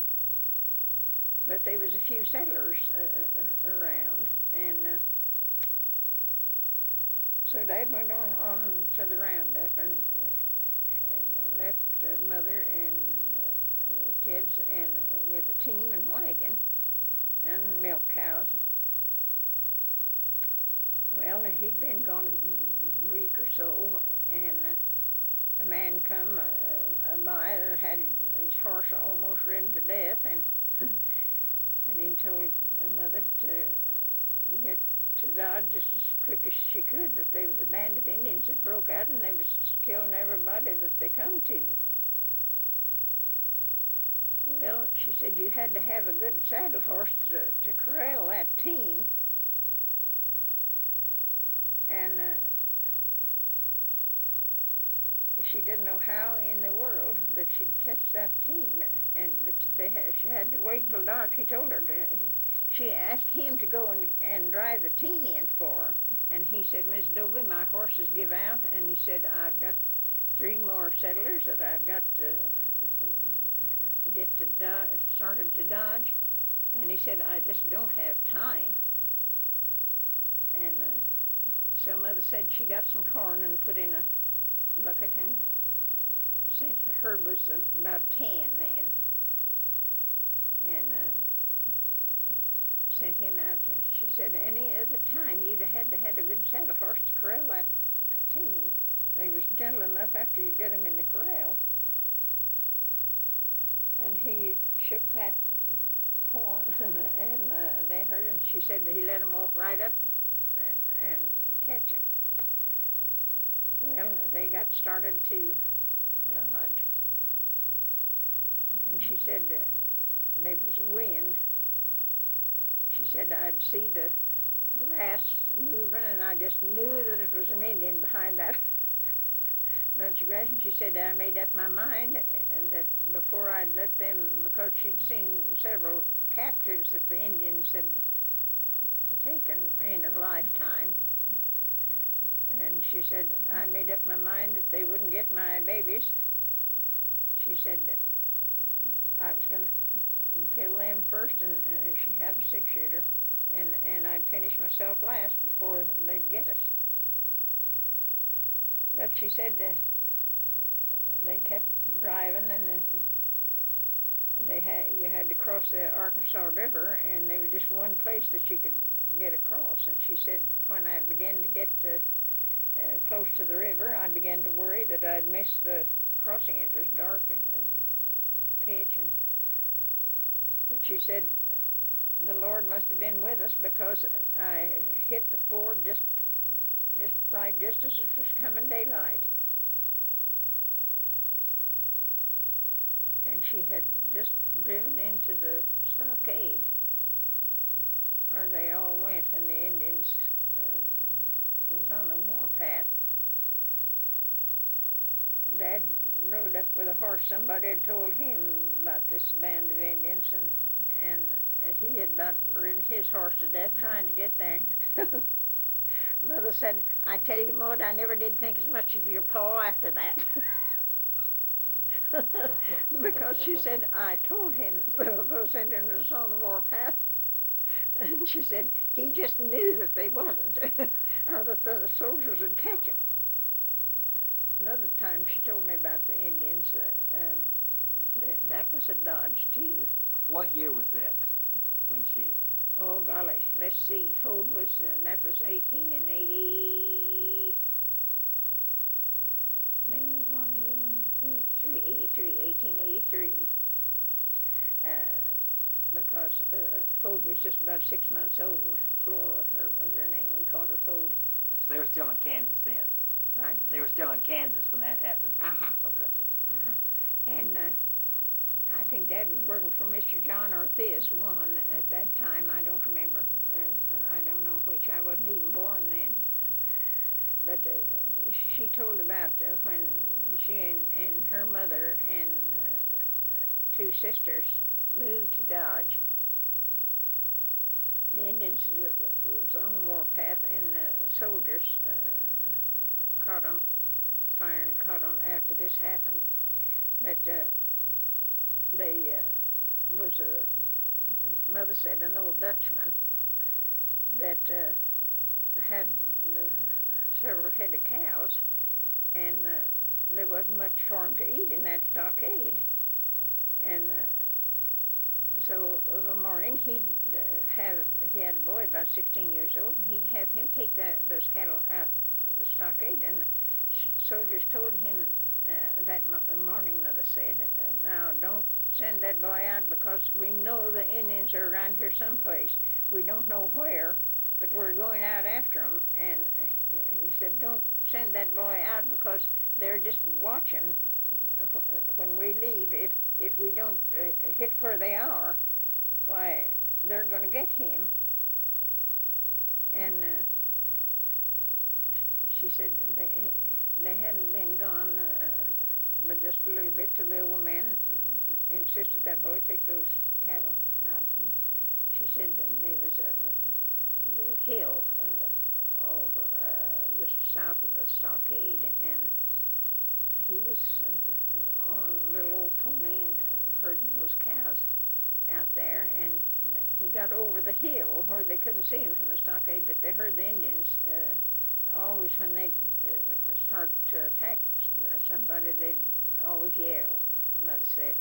But there was a few settlers around, and so Dad went on to the roundup and left Mother and the kids and with a team and wagon and milk cows. Well, he'd been gone a week or so, and a man come by and had his horse almost ridden to death, and and he told Mother to get to Dodge just as quick as she could, that there was a band of Indians that broke out and they was killing everybody that they come to. Well, she said you had to have a good saddle horse to corral that team. And she didn't know how in the world that she'd catch that team, but she had to wait till dark. He told her she asked him to go and drive the team in for her, and he said, "Miss Doby, my horses give out," and he said, "I've got 3 more settlers that I've got to get started to Dodge," and he said, "I just don't have time." And so Mother said she got some corn and put in a bucket and sent. Herb was about 10 then, and sent him out. She said any other time you'd have had to have a good saddle horse to corral that team. They was gentle enough after you get them in the corral. And he shook that corn, and they heard, and she said that he let them walk right up and catch him. Well, they got started to Dodge, and she said there was a wind. She said I'd see the grass moving, and I just knew that it was an Indian behind that bunch of grass. And she said I made up my mind that before I'd let them, because she'd seen several captives that the Indians had taken in her lifetime. And she said, I made up my mind that they wouldn't get my babies. She said I was going to kill them first, and she had a 6-shooter, and I'd finish myself last before they'd get us. But she said they kept driving, and you had to cross the Arkansas River, and there was just one place that you could get across. And she said when I began to get close to the river, I began to worry that I'd miss the crossing. It was dark pitch, but she said the Lord must have been with us, because I hit the ford just just as it was coming daylight. And she had just driven into the stockade where they all went when the Indians was on the warpath. Dad rode up with a horse. Somebody had told him about this band of Indians, and he had about ridden his horse to death trying to get there. Mother said, "I tell you, Maude, I never did think as much of your pa after that." Because she said, "I told him those Indians was on the warpath." And she said, "He just knew that they wasn't, or that the soldiers would catch him." Another time she told me about the Indians, that was at Dodge too. What year was that when she... Oh golly, let's see, Fode was, that was 1880, maybe born 1883. Because Fode was just about 6 months old. Flora, was her name, we called her Fode. So they were still in Kansas then? Right. They were still in Kansas when that happened? Uh-huh. Okay. Uh-huh. And I think Dad was working for Mr. John Orthias one at that time. I don't remember. I don't know which. I wasn't even born then. But she told about when she and her mother and two sisters moved to Dodge. The Indians was on the warpath, and the soldiers finally caught them after this happened. But they was Mother said an old Dutchman that had several head of cows, and there wasn't much for him to eat in that stockade. And so of a morning he had a boy about 16 years old, and he'd have him take those cattle out of the stockade, and the soldiers told him that morning, Mother said, "Now don't send that boy out, because we know the Indians are around here someplace. We don't know where, but we're going out after them." And he said, "Don't send that boy out, because they're just watching when we leave. If we don't hit where they are, why, they're going to get him." And she said they hadn't been gone but just a little bit till the old man insisted that boy take those cattle out. And she said that there was a little hill over just south of the stockade, and he was on a little old pony herding those cows out there, and he got over the hill where they couldn't see him from the stockade, but they heard the Indians always when they'd start to attack somebody, they'd always yell. Mother said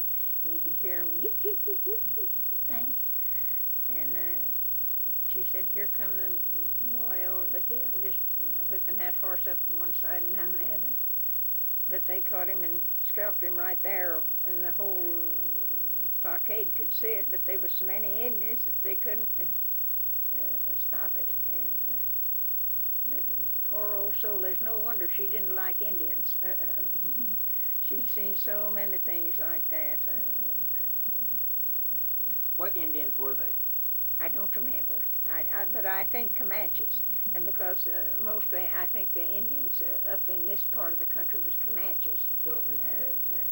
you could hear them yip yip yip yip, yip things. And she said, "Here come the boy over the hill, just whipping that horse up one side and down the other." But they caught him and scalped him right there, and the whole stockade could see it. But there was so many Indians that they couldn't stop it. And but poor old soul, there's no wonder she didn't like Indians. She'd seen so many things like that. What Indians were they? I don't remember. But I think Comanches, and because mostly I think the Indians up in this part of the country was Comanches. She told me Comanches.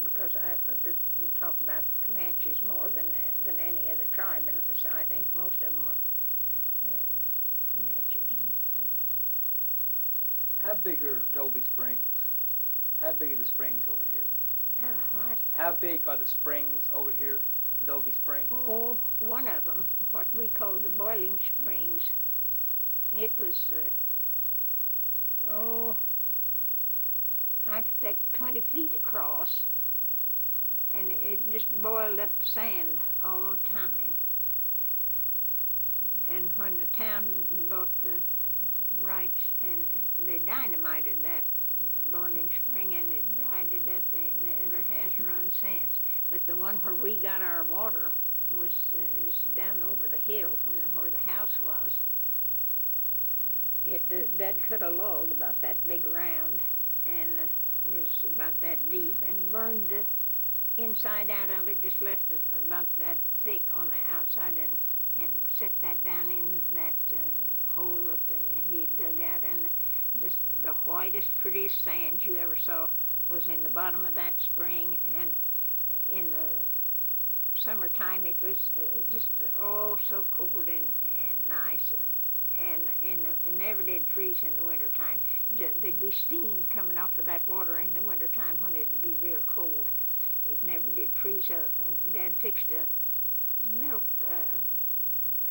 Because I've heard her talk about Comanches more than any other tribe, and so I think most of them are Comanches. How big are Dolby Springs? How big are the springs over here? What? How big are the springs over here, Doby Springs? Oh, one of them, what we call the Boiling Springs. It was, I expect 20 feet across, and it just boiled up sand all the time. And when the town bought the rights, and they dynamited that boiling spring, and it dried it up, and it never has run since. But the one where we got our water was just down over the hill from where the house was. Dad cut a log about that big around, and it was about that deep, and burned the inside out of it, just left it about that thick on the outside, and set that down in that hole that he dug out, and just the whitest, prettiest sand you ever saw was in the bottom of that spring. And in the summertime it was just so cold and nice. And it never did freeze in the wintertime. There'd be steam coming off of that water in the wintertime when it'd be real cold. It never did freeze up. And Dad fixed a milk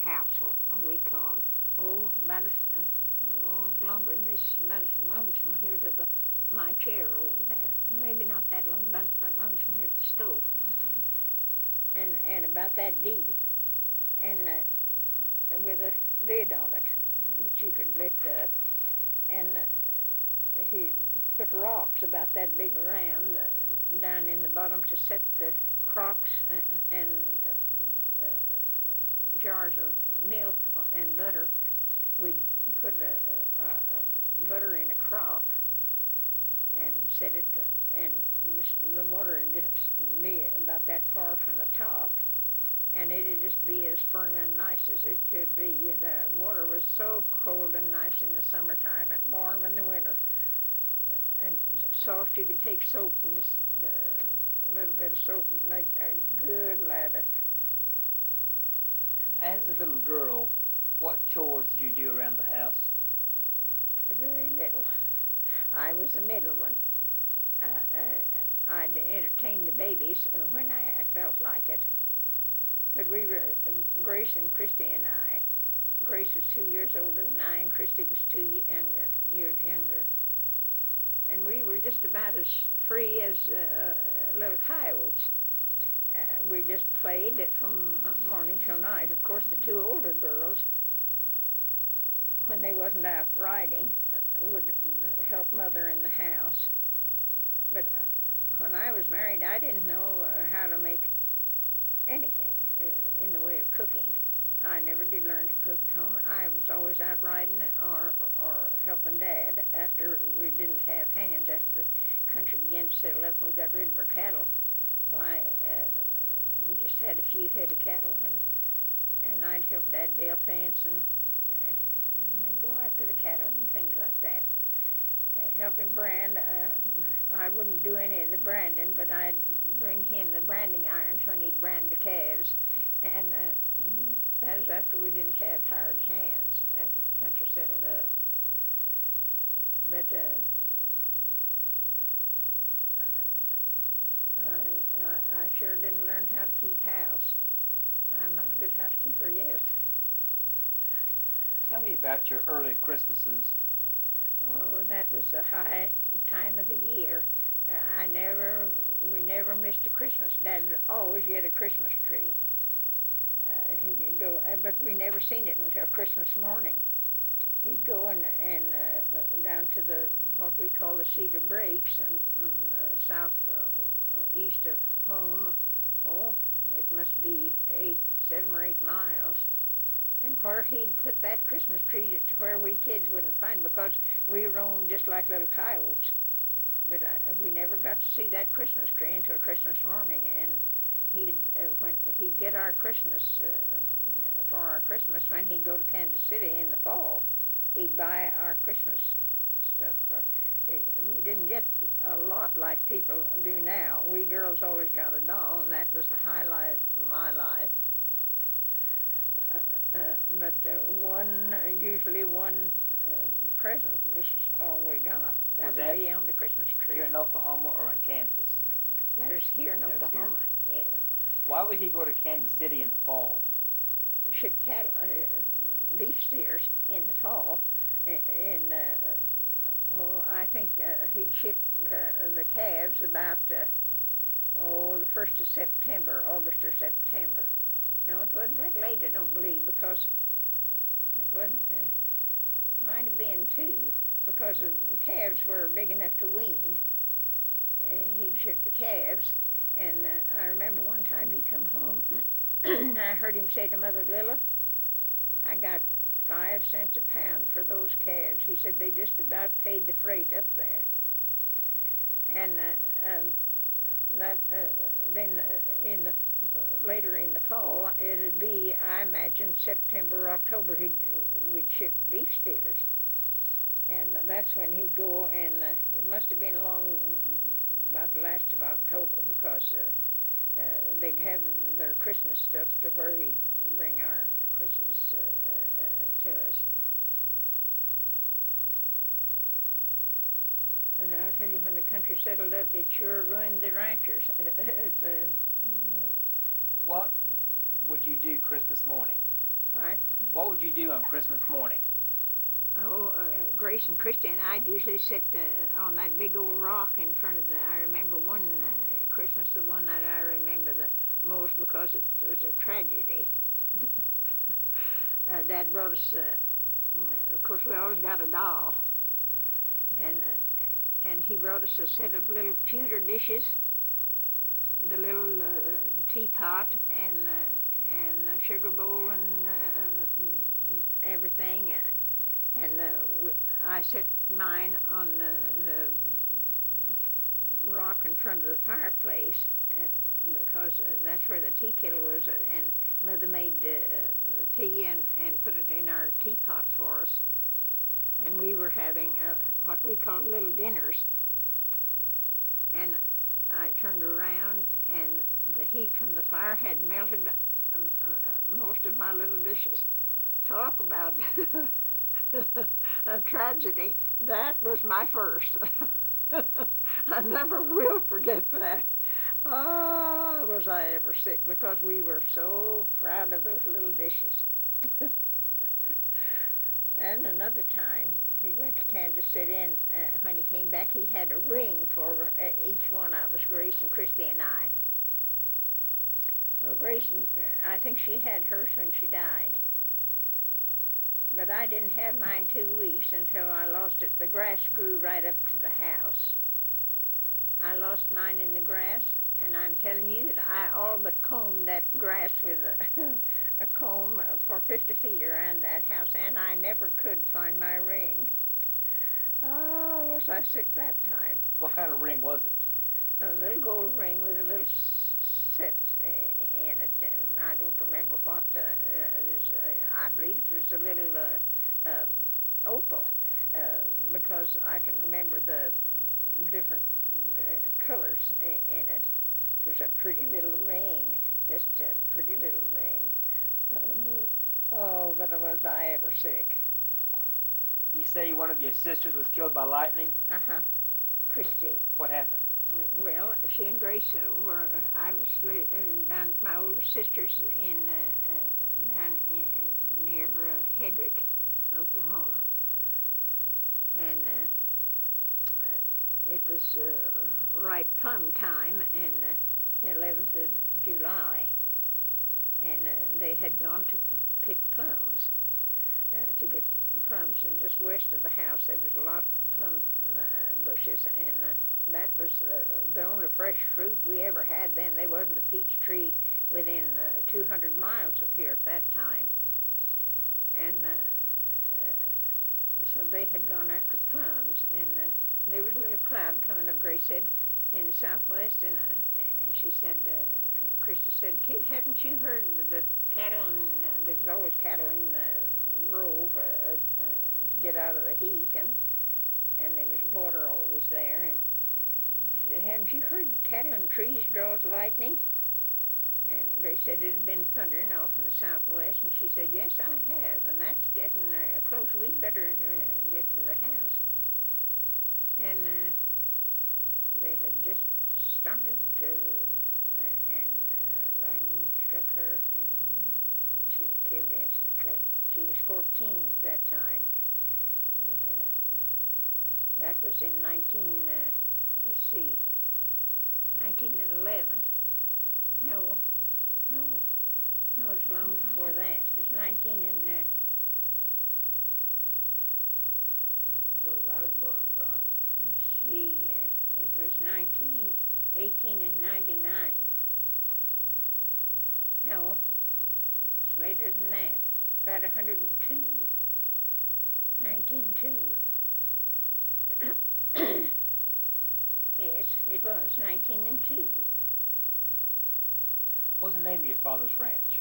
house, what we call. About as longer than this, about as long as from here to my chair over there. Maybe not that long, about as long as from here to the stove. And about that deep, and with a lid on it that you could lift up. And he put rocks about that big around down in the bottom to set the crocks and jars of milk and butter. We'd put butter in a crock and set it, and the water would just be about that far from the top, and it'd just be as firm and nice as it could be. The water was so cold and nice in the summertime, and warm in the winter, and soft. You could take soap and just a little bit of soap and make a good lather. As a little girl, what chores did you do around the house? Very little. I was the middle one. I'd entertain the babies when I felt like it. But we were, Grace and Christy and I. Grace was 2 years older than I, and Christy was 2 years younger. And we were just about as free as little coyotes. We just played from morning till night. Of course, the two older girls, when they wasn't out riding, would help Mother in the house. But when I was married, I didn't know how to make anything in the way of cooking. I never did learn to cook at home. I was always out riding or helping Dad after we didn't have hands. After the country began to settle up and we got rid of our cattle, why, we just had a few head of cattle, and I'd help Dad bale fence and then go after the cattle and things like that. Help him brand. I wouldn't do any of the branding, but I'd bring him the branding irons when he'd brand the calves, and that was after we didn't have hired hands, after the country settled up. But I sure didn't learn how to keep house. I'm not a good housekeeper yet. Tell me about your early Christmases. Oh, that was a high time of the year. We never missed a Christmas. Dad would always get a Christmas tree. He'd go, but we never seen it until Christmas morning. He'd go and down to what we call the Cedar Breaks, south east of home. Oh, it must be 7 or 8 miles. And where he'd put that Christmas tree to where we kids wouldn't find, because we roamed just like little coyotes. But we never got to see that Christmas tree until Christmas morning. And when he'd get our Christmas, for our Christmas, when he'd go to Kansas City in the fall, he'd buy our Christmas stuff. We didn't get a lot like people do now. We girls always got a doll, and that was the highlight of my life. But usually one present was all we got. That would be on the Christmas tree. Here in Oklahoma or in Kansas? That is here in Oklahoma, yes. Why would he go to Kansas City in the fall? Ship cattle, beef steers in the fall. I think he'd ship the calves about the 1st of September, August or September. No, it wasn't that late, I don't believe, because it wasn't, might have been 2, because the calves were big enough to wean. He'd ship the calves, and I remember one time he come home I heard him say to Mother Lilla, I got 5 cents a pound for those calves. He said they just about paid the freight up there. And then later in the fall, it'd be, I imagine, September, October, we'd ship beef steers. And that's when he'd go, and it must have been along about the last of October, because they'd have their Christmas stuff to where he'd bring our Christmas to us. But I'll tell you, when the country settled up, it sure ruined the ranchers. What would you do Christmas morning? What? What would you do on Christmas morning? Oh, Grace and Christy and I'd usually sit on that big old rock in front of I remember one Christmas, the one that I remember the most because it was a tragedy. Dad brought us, of course we always got a doll, and he brought us a set of little pewter dishes, the little teapot and a sugar bowl and everything. And I set mine on the rock in front of the fireplace because that's where the tea kettle was, and Mother made tea and put it in our teapot for us. And we were having what we call little dinners. And I turned around, and the heat from the fire had melted most of my little dishes. Talk about a tragedy. That was my first. I never will forget that. Oh, was I ever sick, because we were so proud of those little dishes. And another time, he went to Kansas City, and when he came back, he had a ring for each one of us, Grace and Christy and I. Well, Grace, I think she had hers when she died. But I didn't have mine 2 weeks until I lost it. The grass grew right up to the house. I lost mine in the grass, and I'm telling you that I all but combed that grass with a comb for 50 feet around that house, and I never could find my ring. Oh, was I sick that time. What kind of ring was it? A little gold ring with a little set in it. I don't remember what. I believe it was a little opal, because I can remember the different colors in it. It was a pretty little ring, just a pretty little ring. Oh, but was I ever sick. You say one of your sisters was killed by lightning? Uh-huh. Christy. What happened? Well, she and Grace were, I was down at my older sister's down near Hedrick, Oklahoma. And it was right plum time in the 11th of July. And they had gone to pick plums, to get plums. And just west of the house there was a lot of plum bushes, and that was the only fresh fruit we ever had then. There wasn't a peach tree within 200 miles of here at that time. And so they had gone after plums, and there was a little cloud coming up, Grace said, in the southwest, and she said, Christy said, Kid, haven't you heard the cattle, and there was always cattle in the grove to get out of the heat, and there was water always there, and she said, haven't you heard the cattle in the trees draws lightning? And Grace said it had been thundering off in the southwest, and she said, yes, I have, and that's getting close. We'd better get to the house. And they had just started to, and lightning struck her, and she was killed instantly. She was 14 at that time. And that was in 1911. No, it was long before that. It was 19 and... That's because I was born fine. Let's see, it was 18 and 99. No, later than that. About 102. 1902. Yes, it was 1902. What was the name of your father's ranch?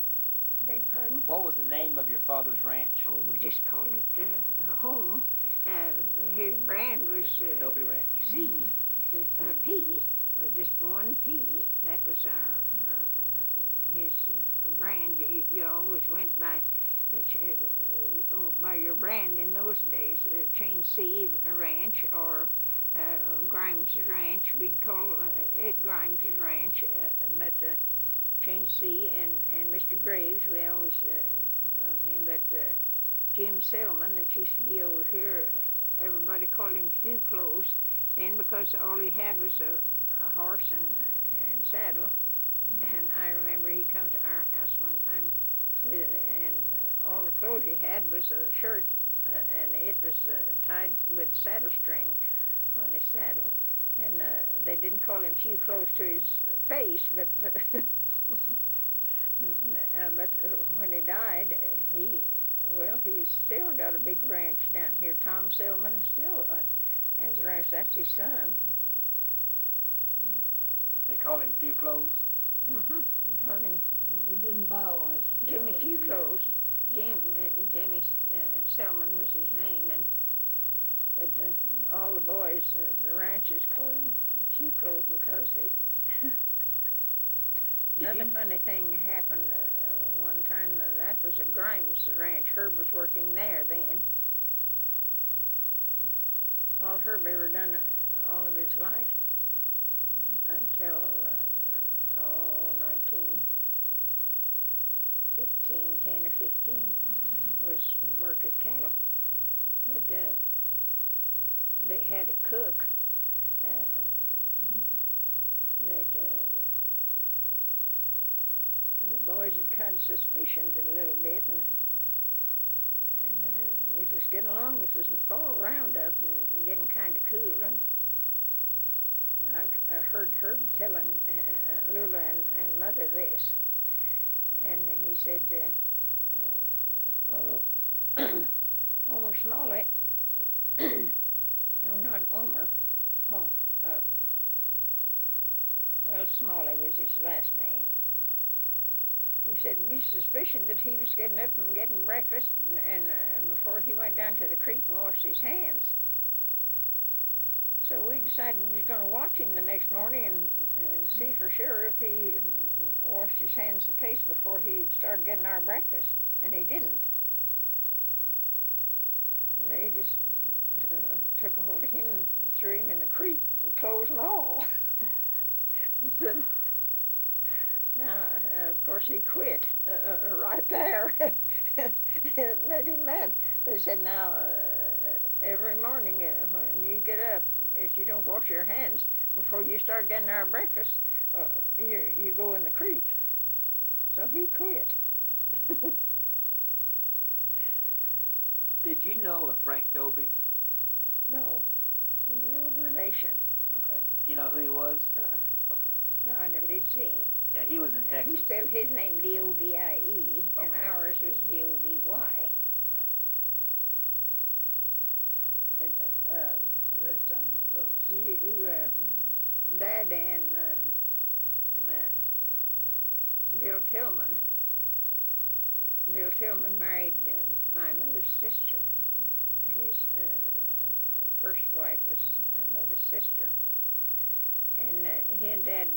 Beg pardon? What was the name of your father's ranch? Oh, we just called it a home. His brand was Doby Ranch. C, See, P, just one P. That was his brand. You always went by your brand in those days. Change C Ranch or Grimes Ranch. We'd call it Grimes Ranch, but Change C and Mr. Graves. We always called him, but Jim Selman, that used to be over here, everybody called him Few Clothes then because all he had was a horse and saddle. And I remember he come to our house one time and all the clothes he had was a shirt and it was tied with a saddle string on his saddle. And they didn't call him Few Clothes to his face, but but when he died, he's still got a big ranch down here. Tom Selman still has a ranch. That's his son. They call him Few Clothes? Mm-hmm. They called him he didn't buy one. Jimmy Few Clothes. Jimmy Selman was his name, and all the boys at the ranches called him Few Clothes because he... Another funny thing happened one time, that was at Grimes Ranch. Herb was working there then. All Herb ever done all of his life until 10 or 15 was work with cattle. But they had a cook that the boys had kind of suspicioned it a little bit, and it was getting along. It was in the fall roundup and getting kind of cool, and I heard Herb telling Lula and Mother this, and he said, Omer Smalley, no, not Omer, well, Smalley was his last name. He said we suspicioned that he was getting up and getting breakfast and before he went down to the creek and washed his hands. So we decided we was going to watch him the next morning and see for sure if he washed his hands and face before he started getting our breakfast, and he didn't. They just took a hold of him and threw him in the creek, clothes and all. So, now, of course, he quit right there. It made him mad. They said, now, every morning when you get up, if you don't wash your hands before you start getting our breakfast, you go in the creek. So he quit. Did you know of Frank Doby? No, no relation. Okay. Do you know who he was? Okay. No, I never did see him. Yeah, he was in Texas. He spelled his name D-O-B-I-E, and Okay. ours was D-O-B-Y. And, I read some of his books. Dad and Bill Tilghman. Bill Tilghman married my mother's sister. His first wife was mother's sister. And he and Dad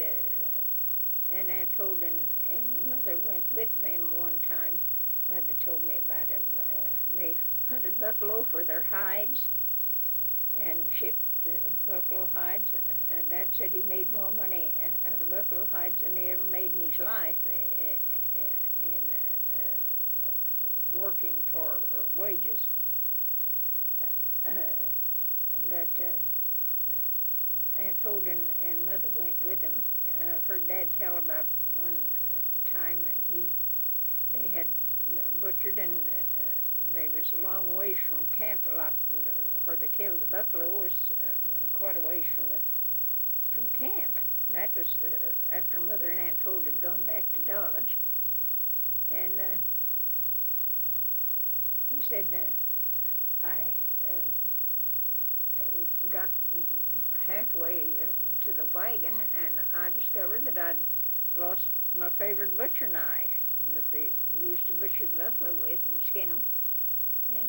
and Aunt Fode and Mother went with them one time. Mother told me about them. They hunted buffalo for their hides and shipped buffalo hides. And Dad said he made more money out of buffalo hides than he ever made in his life in working for wages. But Aunt Fode and Mother went with him. I've heard Dad tell about one time they had butchered and they was a long ways from camp. A lot where they killed the buffalo was quite a ways from camp. That was after Mother and Aunt Fode had gone back to Dodge, and he said, I got halfway to the wagon, and I discovered that I'd lost my favorite butcher knife that they used to butcher the buffalo with and skin them. And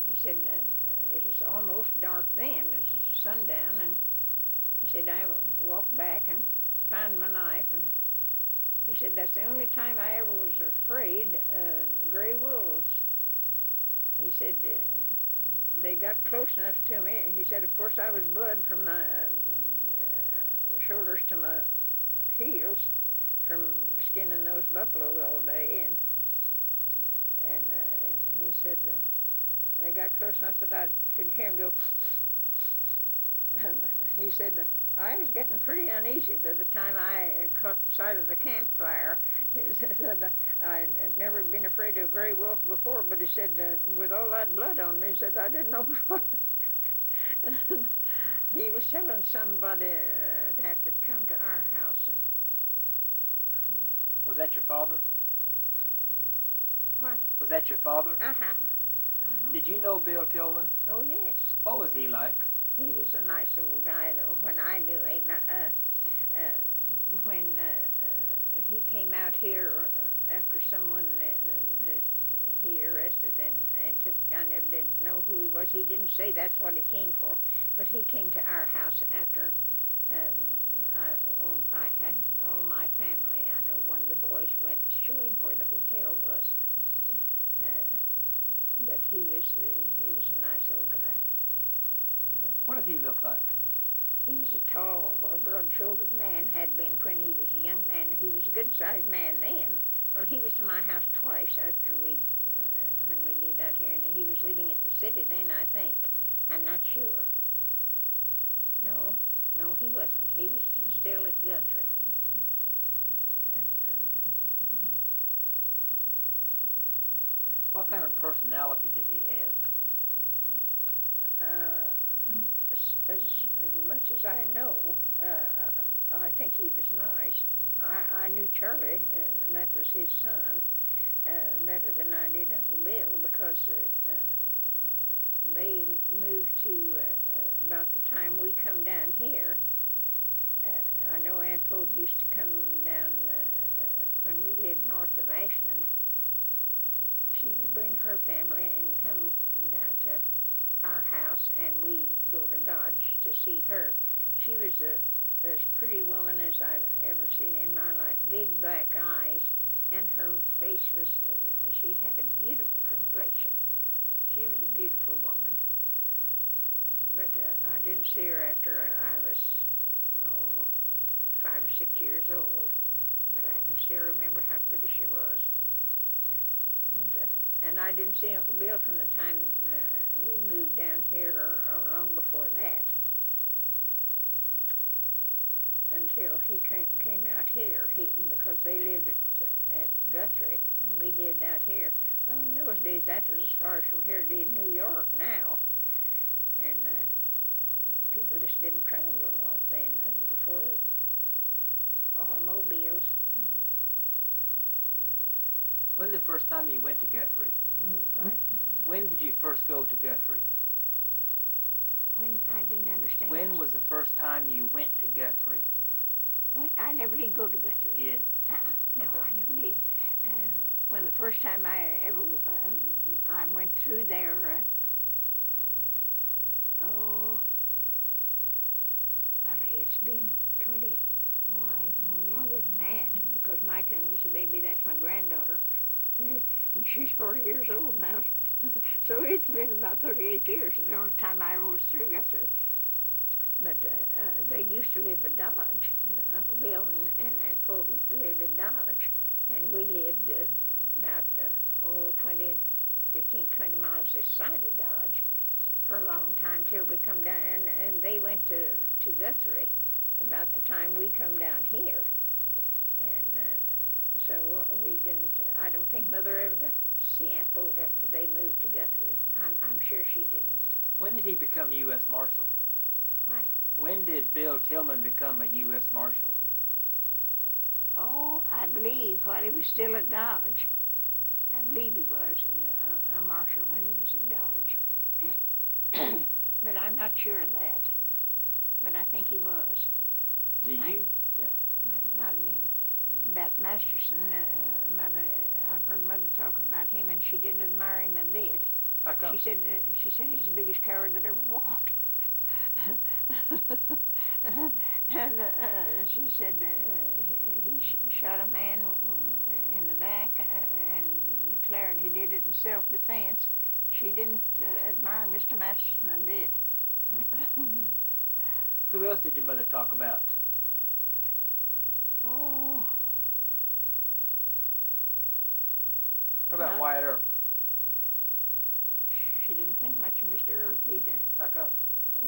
he said, it was almost dark then, it was sundown, and he said, I walked back and found my knife, and he said, that's the only time I ever was afraid of gray wolves. He said, they got close enough to me. He said, of course, I was blood from my shoulders to my heels from skinning those buffalo all day. And he said, they got close enough that I could hear him go. And he said, I was getting pretty uneasy by the time I caught sight of the campfire. He said, I'd never been afraid of a gray wolf before, but he said, with all that blood on me, he said, I didn't know what. He was telling somebody that come to our house. Was that your father? What? Was that your father? Uh-huh. Did you know Bill Tilghman? Oh, yes. What was he like? He was a nice old guy, though, when I knew him. When he came out here after someone he arrested and took, I never did know who he was. He didn't say that's what he came for, but he came to our house after I had all my family. I know one of the boys went to show him where the hotel was. But he was a nice old guy. What did he look like? He was a tall, broad-shouldered man, had been when he was a young man. He was a good-sized man then. Well, he was to my house twice after when we lived out here, and he was living at the city then, I think. I'm not sure. No, he wasn't. He was still at Guthrie. What kind of personality did he have? As much as I know, I think he was nice. I knew Charlie, that was his son, better than I did Uncle Bill, because they moved to about the time we come down here. I know Aunt Fode used to come down when we lived north of Ashland. She would bring her family and come down to our house, and we'd go to Dodge to see her. She was as pretty woman as I've ever seen in my life. Big black eyes, and her face was, she had a beautiful complexion. She was a beautiful woman. But I didn't see her after I was, 5 or 6 years old. But I can still remember how pretty she was. And I didn't see Uncle Bill from the time we moved down here or long before that, until he came out here, because they lived at Guthrie and we lived out here. Well, in those days that was as far as from here to New York now, and people just didn't travel a lot then. That was before automobiles. When's the first time you went to Guthrie? What? When did you first go to Guthrie? When? I didn't understand. When was the first time you went to Guthrie? I never did go to Guthrie. You didn't? No, Okay. I never did. Well, the first time I ever I went through there, golly, it's been 20, more longer than that, because Michelin was a baby. That's my granddaughter, and she's 40 years old now. So it's been about 38 years. It's the only time I ever was through Guthrie. But they used to live at Dodge. Uncle Bill and Aunt Fode lived at Dodge, and we lived about 15, 20 miles this side of Dodge for a long time till we come down, and they went to Guthrie about the time we come down here. And so we didn't, I don't think Mother ever got to see Aunt Fode after they moved to Guthrie. I'm sure she didn't. When did he become U.S. Marshal? What? When did Bill Tilghman become a U.S. Marshal? Oh, I believe while he was still at Dodge. I believe he was a marshal when he was at Dodge. But I'm not sure of that. But I think he was. Do you? Yeah. Might not have been. About Masterson, Mother, I've heard Mother talk about him, and she didn't admire him a bit. How come? She said he's the biggest coward that ever walked. And she said he shot a man in the back and declared he did it in self-defense. She didn't admire Mr. Masterson a bit. Who else did your mother talk about? Oh. What about Wyatt Earp? She didn't think much of Mr. Earp either. How come?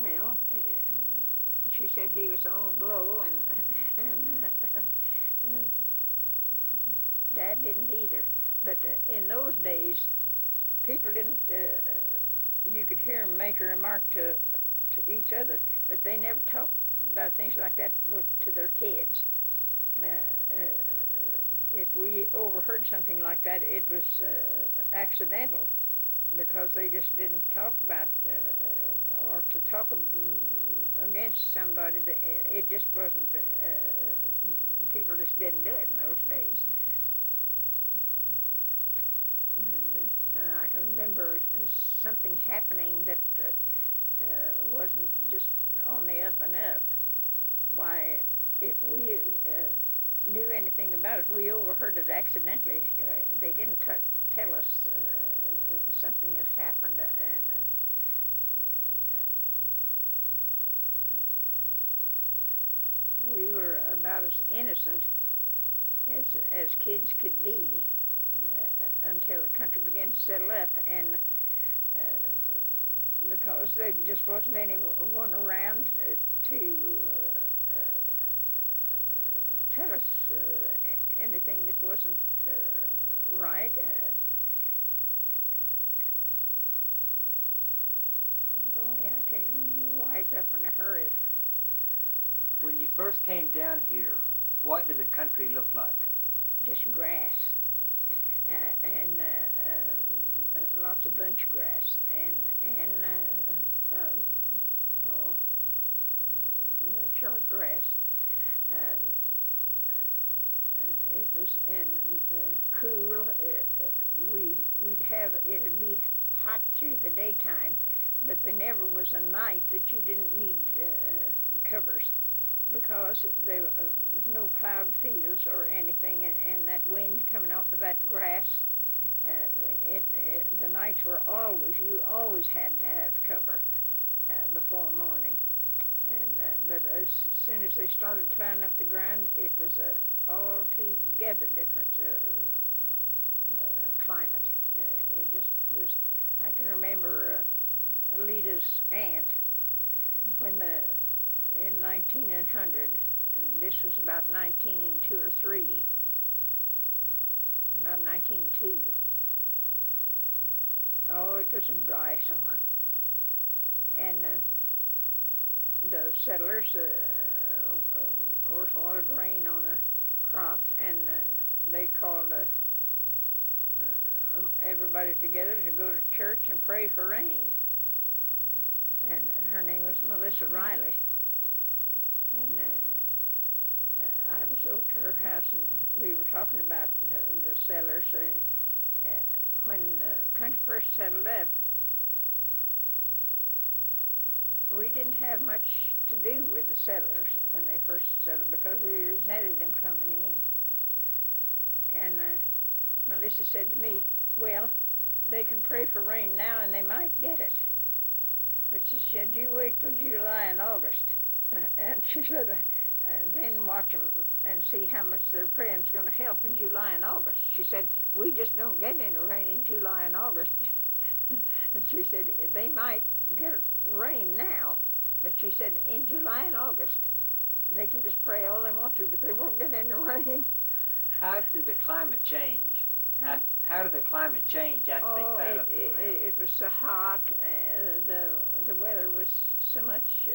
Well, she said he was all blow, and Dad didn't either. But in those days, people didn't. You could hear them make a remark to each other, but they never talked about things like that to their kids. If we overheard something like that, it was accidental, because they just didn't talk about or to talk against somebody. It just wasn't. People just didn't do it in those days. And I can remember something happening that wasn't just on the up and up. Why, if we knew anything about it, we overheard it accidentally. They didn't tell us something had happened, and we were about as innocent as kids could be until the country began to settle up, and because there just wasn't anyone around to tell us anything that wasn't right. Boy, I tell you wise up in a hurry. When you first came down here, what did the country look like? Just grass, and lots of bunch grass, and short grass. And it was cool. We'd have it'd be hot through the daytime, but there never was a night that you didn't need covers, because there was no plowed fields or anything, and that wind coming off of that grass, the nights were you always had to have cover before morning. And but as soon as they started plowing up the ground, it was a altogether different climate. It just was. I can remember Alita's aunt when in 1900, and this was about 1902 or 3, about 1902. Oh, it was a dry summer, and the settlers, of course, wanted rain on their crops, and they called everybody together to go to church and pray for rain. And her name was Melissa Riley. And I was over to her house, and we were talking about the settlers. When the country first settled up, we didn't have much to do with the settlers when they first settled, because we resented them coming in. And Melissa said to me, well, they can pray for rain now and they might get it. But she said, you wait till July and August. And she said, then watch them and see how much their praying's going to help in July and August. She said, we just don't get any rain in July and August. And she said, they might get rain now, but she said in July and August they can just pray all they want to, but they won't get any rain. How did the climate change? Huh? How did the climate change after they plowed up the ground? It was so hot. The weather was so much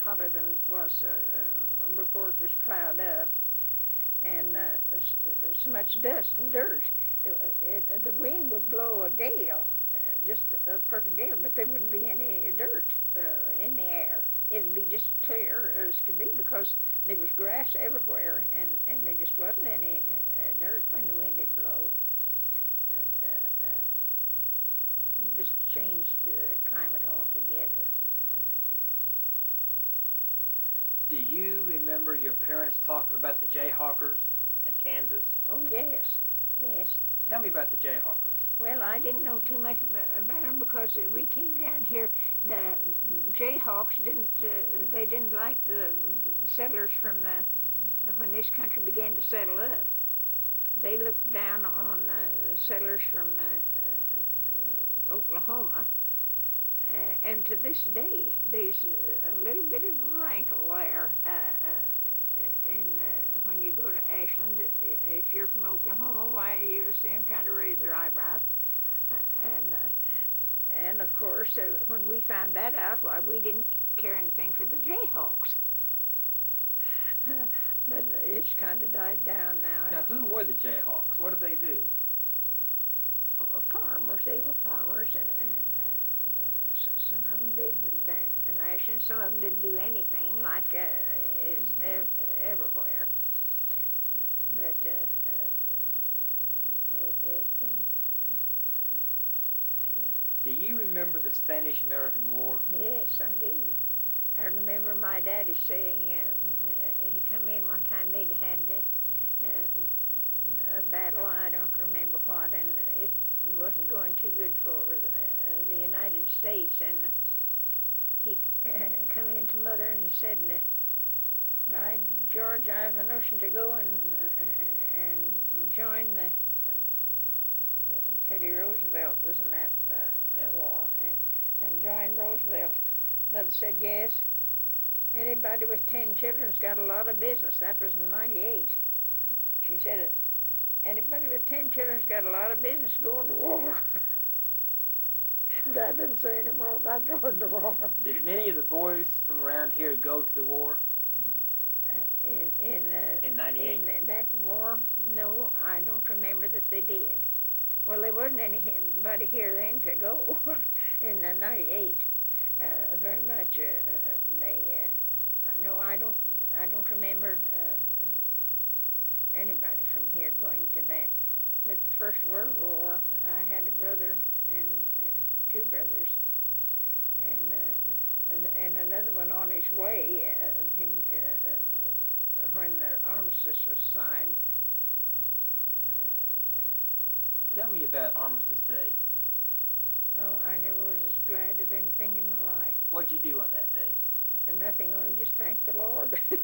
hotter than it was before it was plowed up, and so much dust and dirt. the wind would blow a gale, just a perfect gale, but there wouldn't be any dirt in the air. It'd be just clear as could be because there was grass everywhere, and there just wasn't any dirt when the wind did blow. And, it just changed the climate altogether. Do you remember your parents talking about the Jayhawkers in Kansas? Oh, yes, yes. Tell me about the Jayhawkers. Well, I didn't know too much about them because we came down here. The Jayhawks they didn't like the settlers from when this country began to settle up. They looked down on settlers from Oklahoma. And to this day, there's a little bit of a rankle there. When you go to Ashland, if you're from Oklahoma, why you'll see them kind of raise their eyebrows. And of course, when we found that out, why we didn't care anything for the Jayhawks. But it's kind of died down now. Now, who were the Jayhawks? What did they do? Farmers. They were farmers, and some of them did rations. Some of them didn't do anything, like is everywhere. But do you remember the Spanish-American War? Yes, I do. I remember my daddy saying he come in one time. They'd had a battle. I don't remember what, and it wasn't going too good for the United States. And he come in to Mother and he said, "By George, I have a notion to go and join the." Teddy Roosevelt was in that war, and join Roosevelt. Mother said, "Yes. Anybody with 10 children's got a lot of business." That was in '98. She said, "Anybody with 10 children's got a lot of business going to war." Dad didn't say any more about going to war. Did many of the boys from around here go to the war? In '98? In that war, no, I don't remember that they did. Well, there wasn't anybody here then to go in '98. Very much. No, I don't remember anybody from here going to that. But the First World War, I had a brother and 2 brothers, and another one on his way. When the armistice was signed. Tell me about Armistice Day. Oh, I never was as glad of anything in my life. What'd you do on that day? Nothing, only just thank the Lord. It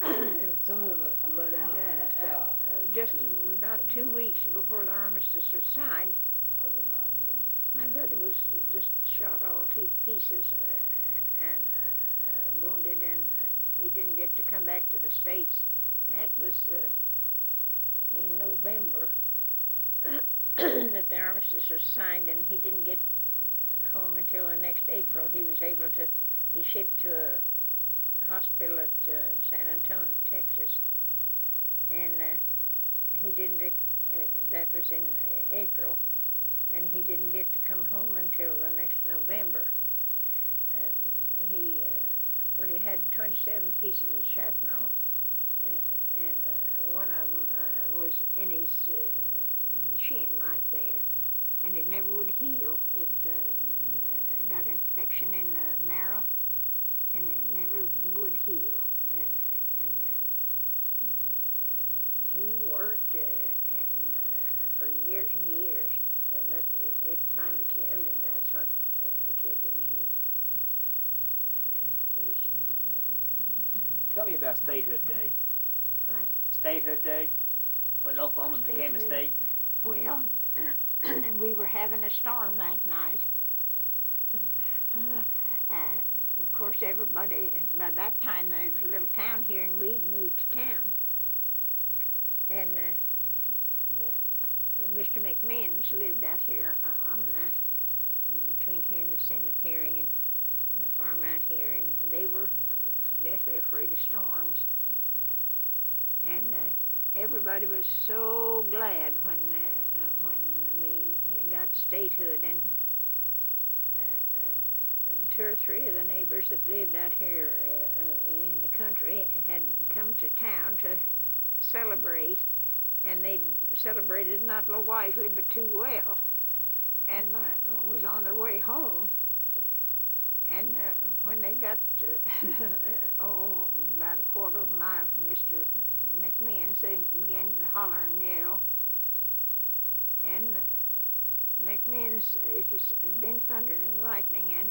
was sort of a let out and a shock. Just about 2 weeks before the armistice was signed, I was alive then. my brother was just shot all to pieces and wounded, and he didn't get to come back to the States. That was in November that the armistice was signed, and he didn't get home until the next April. He was able to be shipped to a hospital at San Antonio, Texas, and he didn't. That was in April, and he didn't get to come home until the next November. He had 27 pieces of shrapnel, and one of them was in his shin right there, and it never would heal. It got infection in the marrow, and it never would heal. He worked for years and years, but it finally killed him. That's what killed him. Tell me about Statehood Day. What? Statehood Day, when Oklahoma became a state. Well, we were having a storm that night. Of course, everybody, by that time there was a little town here, and we'd moved to town. And Mr. McMahon's lived out here on between here and the cemetery, and on the farm out here, and they were deathly afraid of storms. And everybody was so glad when we got statehood, and 2 or 3 of the neighbors that lived out here in the country had come to town to celebrate, and they celebrated not wisely but too well, and was on their way home. And when they got about a quarter of a mile from Mr. McMahon's, they began to holler and yell. And McMahon's, it had been thunder and lightning, and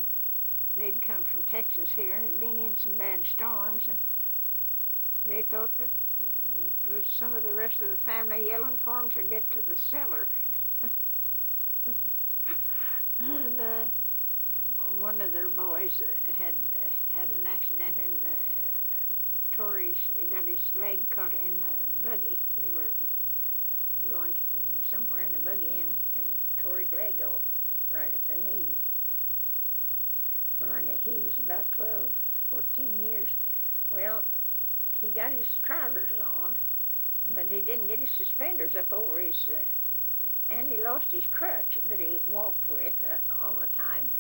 they'd come from Texas here and had been in some bad storms, and they thought that it was some of the rest of the family yelling for them to get to the cellar. And one of their boys had an accident and got his leg caught in a buggy. They were going somewhere in a buggy and tore his leg off right at the knee. Barney, he was about 12, 14 years. Well, he got his trousers on, but he didn't get his suspenders up over his, and he lost his crutch that he walked with all the time.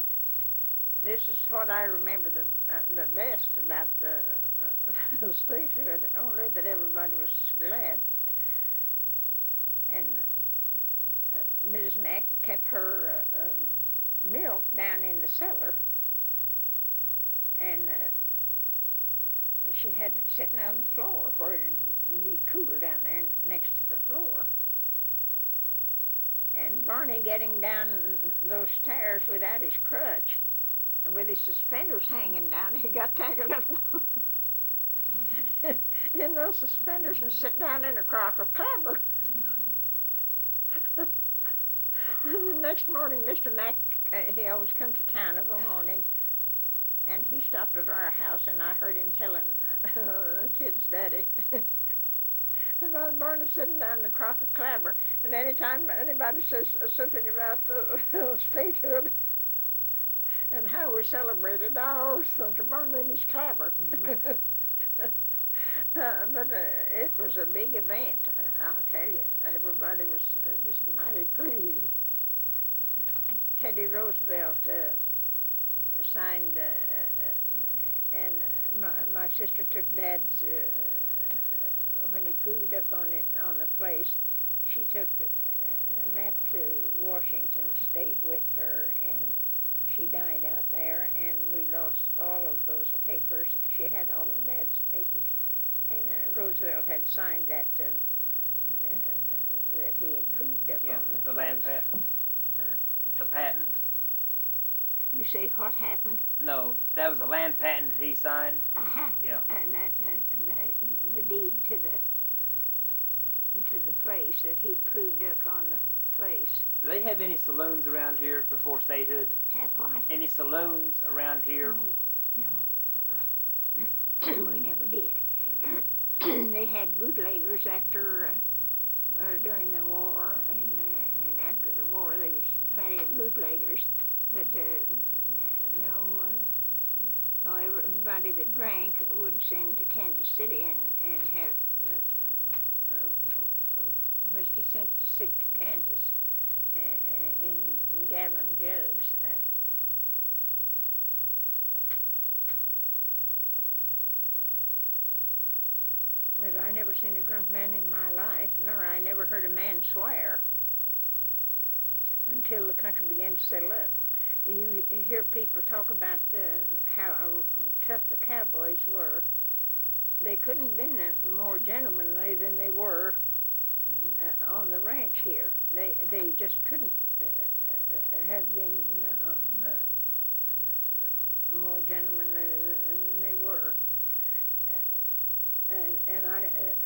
This is what I remember the best about the statehood, only that everybody was glad. And Mrs. Mack kept her milk down in the cellar, and she had it sitting on the floor where it'd be cooler down there next to the floor. And Barney getting down those stairs without his crutch, with his suspenders hanging down, he got tangled up in those suspenders and sit down in a crock of clabber. And the next morning, Mr. Mack, he always come to town of a morning, and he stopped at our house, and I heard him telling the kid's daddy about Barney sitting down in a crock of clabber. And anytime anybody says something about statehood and how we celebrated, I always think of Barney and his clabber. But it was a big event, I'll tell you. Everybody was just mighty pleased. Teddy Roosevelt signed, and my sister took Dad's, when he proved up on the place, she took that to Washington State with her, and she died out there, and we lost all of those papers. She had all of Dad's papers, and Roosevelt had signed that that he had proved up on the place. Land patent. Huh? The patent. You say what happened? No, that was a land patent that he signed. Uh-huh. Yeah. And the deed to the place that he'd proved up on the place. Do they have any saloons around here before statehood? Have what? Any saloons around here? No. We never did. They had bootleggers after, during the war, and after the war there was plenty of bootleggers, but no, everybody that drank would send to Kansas City and have whiskey sent to Sitka, Kansas, in gallon jugs. But I never seen a drunk man in my life, nor I never heard a man swear until the country began to settle up. You hear people talk about how tough the cowboys were. They couldn't have been more gentlemanly than they were on the ranch here. They just couldn't have been more gentlemanly than they were. And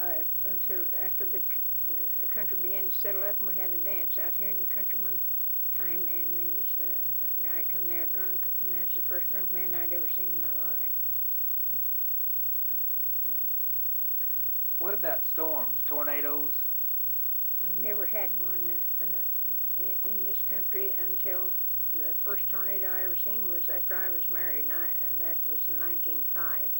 I until after the country began to settle up, and we had a dance out here in the country one time, and there was a guy come there drunk, and that's the first drunk man I'd ever seen in my life. What about storms, tornadoes? We've never had one in this country until the first tornado I ever seen was after I was married, and that was in 1905.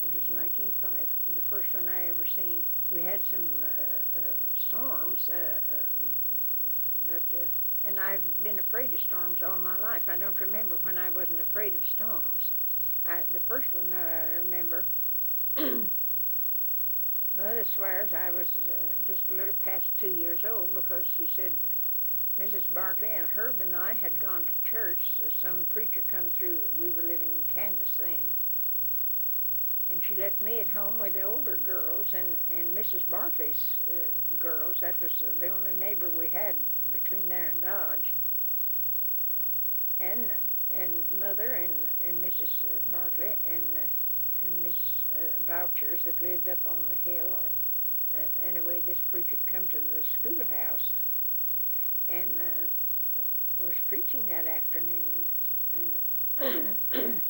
It was 1905, the first one I ever seen. We had some storms, and I've been afraid of storms all my life. I don't remember when I wasn't afraid of storms. The first one that I remember, Mother swears I was just a little past 2 years old, because she said Mrs. Barkley and Herb and I had gone to church. Some preacher come through. We were living in Kansas then. And she left me at home with the older girls and Mrs. Barkley's girls. That was the only neighbor we had between there and Dodge. And Mother and Mrs. Barkley and Miss Bouchers that lived up on the hill. Anyway, this preacher come to the schoolhouse and was preaching that afternoon. And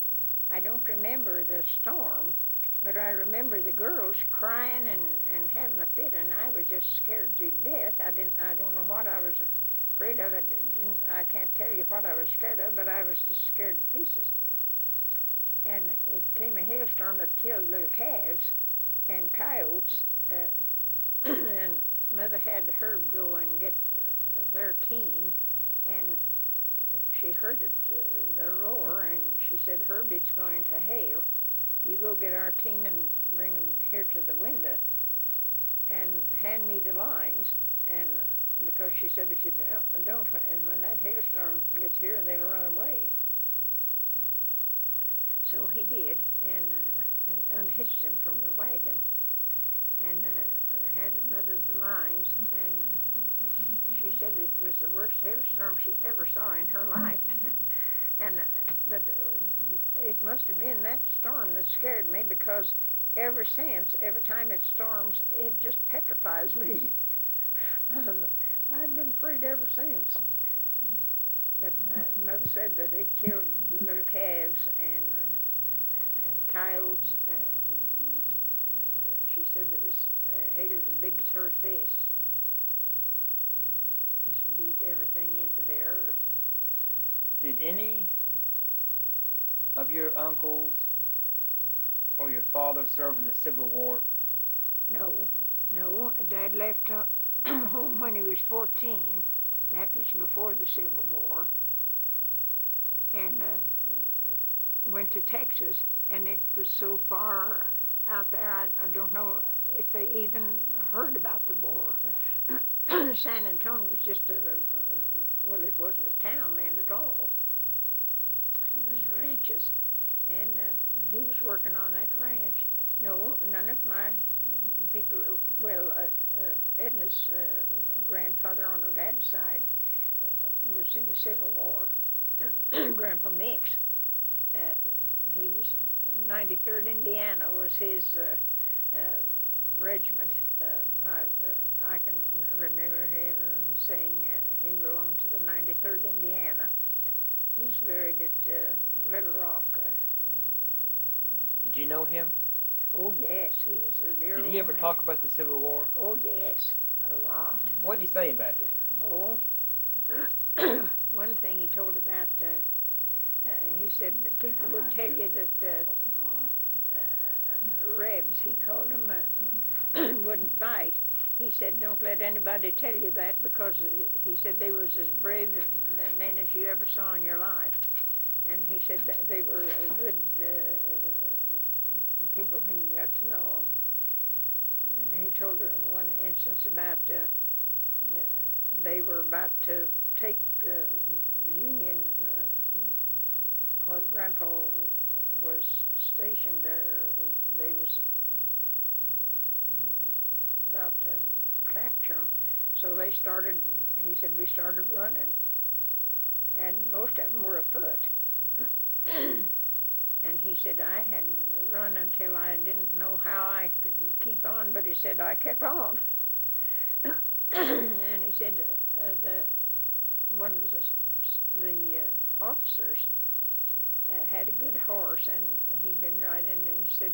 I don't remember the storm, but I remember the girls crying and having a fit, and I was just scared to death. I don't know what I was afraid of. I can't tell you what I was scared of, but I was just scared to pieces. And it came a hailstorm that killed little calves and coyotes, and Mother had Herb go and get their team, and she heard it, the roar, and she said, Herb, it's going to hail. You go get our team and bring them here to the window and hand me the lines. And because she said, if you don't, and when that hailstorm gets here, they'll run away. So he did, and unhitched him from the wagon and handed Mother the lines, and she said it was the worst hailstorm she ever saw in her life. But it must have been that storm that scared me, because ever since, every time it storms, it just petrifies me. I've been afraid ever since. But Mother said that it killed little calves and coyotes. She said it was hail as big as her fist. Just beat everything into the earth. Did any of your uncles or your father serve in the Civil War? No. Dad left home when he was 14. That was before the Civil War. And went to Texas, and it was so far out there, I don't know if they even heard about the war. San Antonio was just well, it wasn't a town then at all. It was ranches, and he was working on that ranch. No, none of my people, well, Edna's grandfather on her dad's side was in the Civil War. Grandpa Mix, he was 93rd Indiana was his regiment. I can remember him saying he belonged to the 93rd Indiana. He's buried at Little Rock. Did you know him? Oh yes, he was a dear. Did he ever talk about the Civil War? Oh yes, a lot. What did he say about it? Oh, one thing he told about, he said that people would tell you that Rebs, he called them, wouldn't fight. He said, don't let anybody tell you that, because he said they was as brave men as you ever saw in your life. And he said that they were good people when you got to know them. And he told her one instance about they were about to take the Union where Grandpa was stationed there. They was about to capture them. So they started, he said, we started running. And most of them were afoot. And he said, I had run until I didn't know how I could keep on, but he said, I kept on. And he said, one of the officers had a good horse, and he'd been riding, and he said,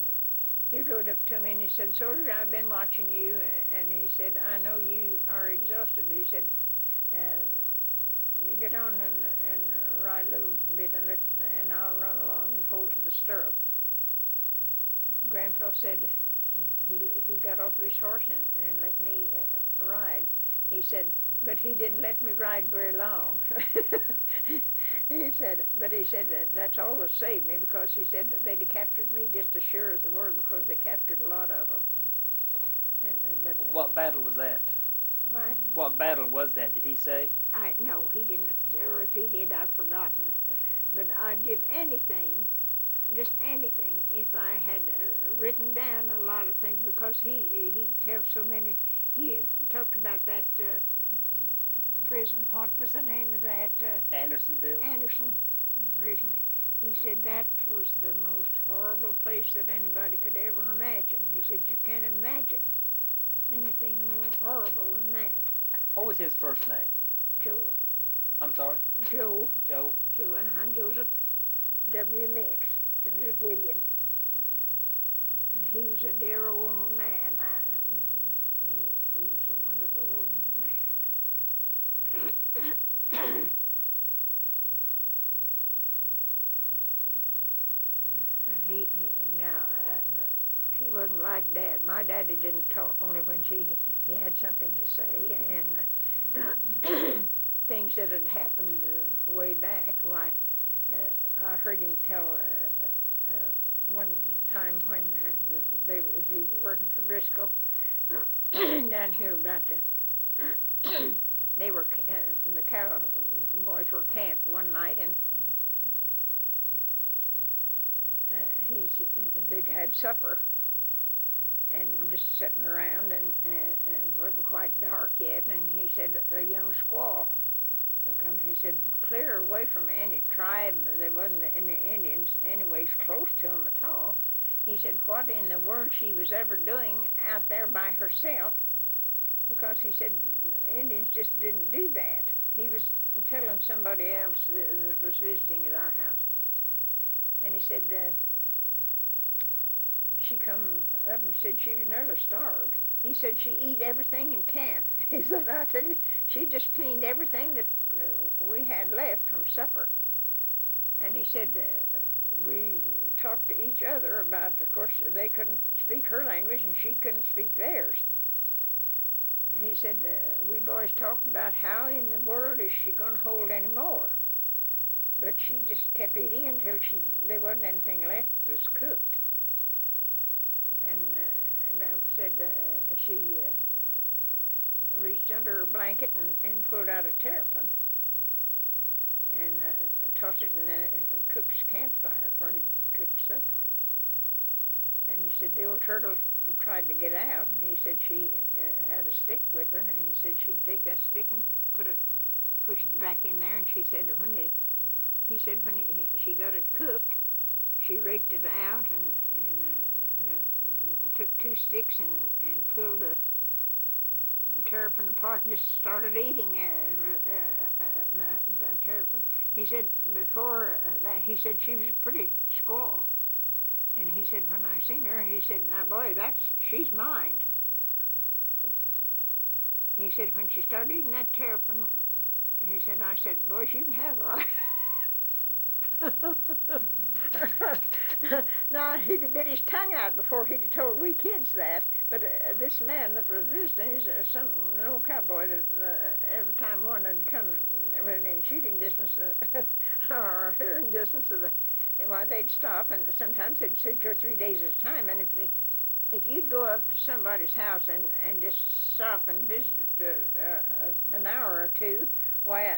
he rode up to me and he said, soldier, I've been watching you, and he said, I know you are exhausted. He said, you get on and ride a little bit, and I'll run along and hold to the stirrup. Grandpa said he got off his horse and let me ride. He said, but he didn't let me ride very long. He said that's all that saved me, because he said they'd captured me just as sure as the word, because they captured a lot of them. But what battle was that? What? What battle was that? Did he say? No, he didn't, or if he did, I'd forgotten. Yeah. But I'd give anything, just anything, if I had written down a lot of things, because he tells so many. He talked about that prison. What was the name of that? Andersonville? Anderson prison. He said that was the most horrible place that anybody could ever imagine. He said you can't imagine anything more horrible than that. What was his first name? Joe. I'm sorry? Joe. Joe? Joe, Joseph W. Mix. Joseph William. Mm-hmm. And he was a dear old man. He was a wonderful old man. And he wasn't like Dad. My daddy didn't talk only when he had something to say, and things that had happened way back. Why, I heard him tell one time when he was working for Driscoll down here about they were the cowboys were camped one night, and they'd had supper and just sitting around, and it wasn't quite dark yet, and he said a young squaw come. He said clear away from any tribe. There wasn't any Indians anyways close to him at all. He said what in the world she was ever doing out there by herself, because he said Indians just didn't do that. He was telling somebody else that was visiting at our house, and he said she come up and said she was nearly starved. He said she eat everything in camp. He said, I tell you, she just cleaned everything that we had left from supper. And he said we talked to each other about, of course, they couldn't speak her language and she couldn't speak theirs. And he said we boys talked about how in the world is she going to hold any more. But she just kept eating until there wasn't anything left that was cooked. And Grandpa said she reached under her blanket and pulled out a terrapin and tossed it in the cook's campfire where he cooked supper. And he said the old turtle tried to get out, and he said she had a stick with her, and he said she'd take that stick and push it back in there, and she said when she got it cooked, she raked it out and took two sticks and pulled the terrapin apart and just started eating the terrapin. He said before that, he said she was a pretty squaw. And he said when I seen her, he said, now boy, she's mine. He said when she started eating that terrapin, he said, I said, boys, you can have her. Now, he'd have bit his tongue out before he'd have told we kids that, but this man that was visiting, he's an old cowboy that every time one would come within shooting distance or hearing distance of they'd stop, and sometimes they'd sit 2 or 3 days at a time, and if you'd go up to somebody's house and just stop and visit an hour or two, why,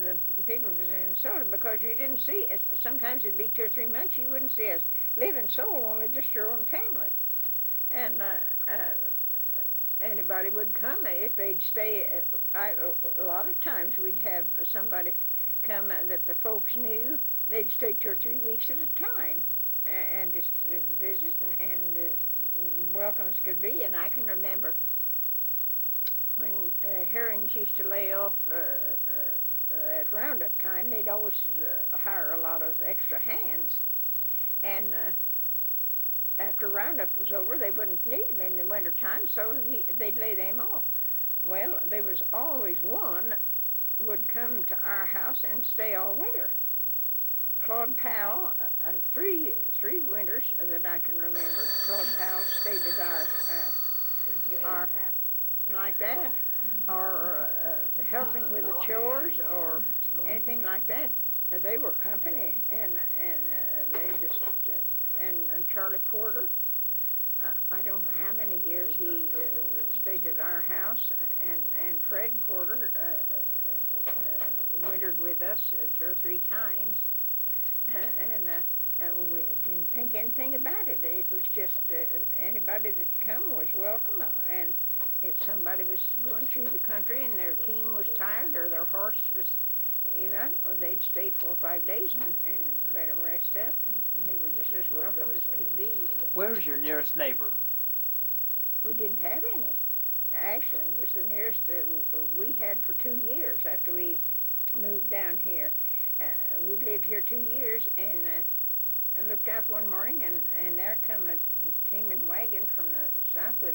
the people was insulted because you didn't see, sometimes it'd be 2 or 3 months, you wouldn't see a living soul, only just your own family. And anybody would come if they'd stay. A lot of times we'd have somebody come that the folks knew. They'd stay 2 or 3 weeks at a time and just visit and welcome as could be. And I can remember when herrings used to lay off at roundup time, they'd always hire a lot of extra hands. And after roundup was over, they wouldn't need them in the winter time, so they'd lay them off. Well, there was always one would come to our house and stay all winter. Claude Powell, three winters that I can remember. Claude Powell stayed at our house like that, or helping with the chores or anything like that. They were company, and they just and Charlie Porter. I don't know how many years he stayed at our house, and Fred Porter wintered with us 2 or 3 times, and we didn't think anything about it. It was just anybody that come was welcome, and if somebody was going through the country and their team was tired or their horse was, they'd stay 4 or 5 days and let them rest up, and they were just as welcome as could be. Where's your nearest neighbor? We didn't have any. Ashland was the nearest we had for 2 years after we moved down here. We lived here 2 years, and I looked out one morning, and there come a teaming wagon from the south with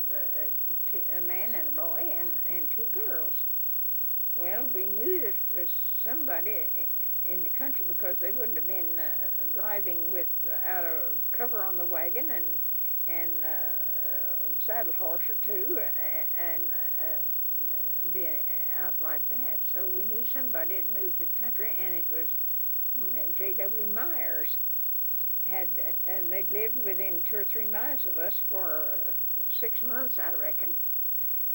a man and a boy and 2 girls. Well, we knew that it was somebody in the country because they wouldn't have been driving without a cover on the wagon and saddle horse or 2 and being out like that. So we knew somebody had moved to the country, and it was J.W. Myers. And they'd lived within 2 or 3 miles of us for 6 months, I reckon.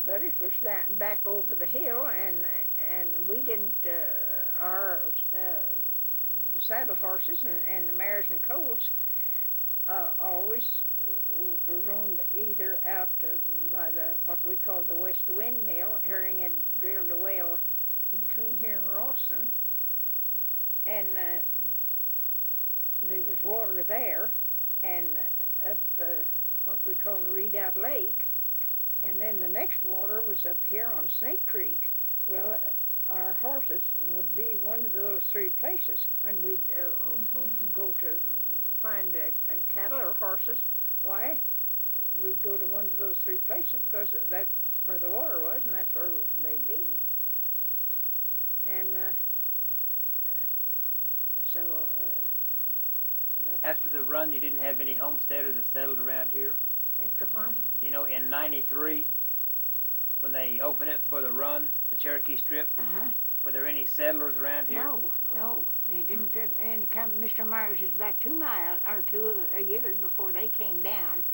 But it was back over the hill, and we didn't, our saddle horses and the mares and colts always roamed either out by what we call the West Windmill. Herring had drilled a well between here and Ralston, and there was water there, and up what we call the Redoubt Lake. And then the next water was up here on Snake Creek. Well, our horses would be one of those 3 places. When we'd go to find cattle or horses, why, we'd go to one of those 3 places because that's where the water was, and that's where they'd be. And so... After the run, you didn't have any homesteaders that settled around here? After what? You know, in '93, when they opened it for the run, the Cherokee Strip, were there any settlers around here? No, they didn't. And Mr. Myers is about 2 miles or 2 years before they came down.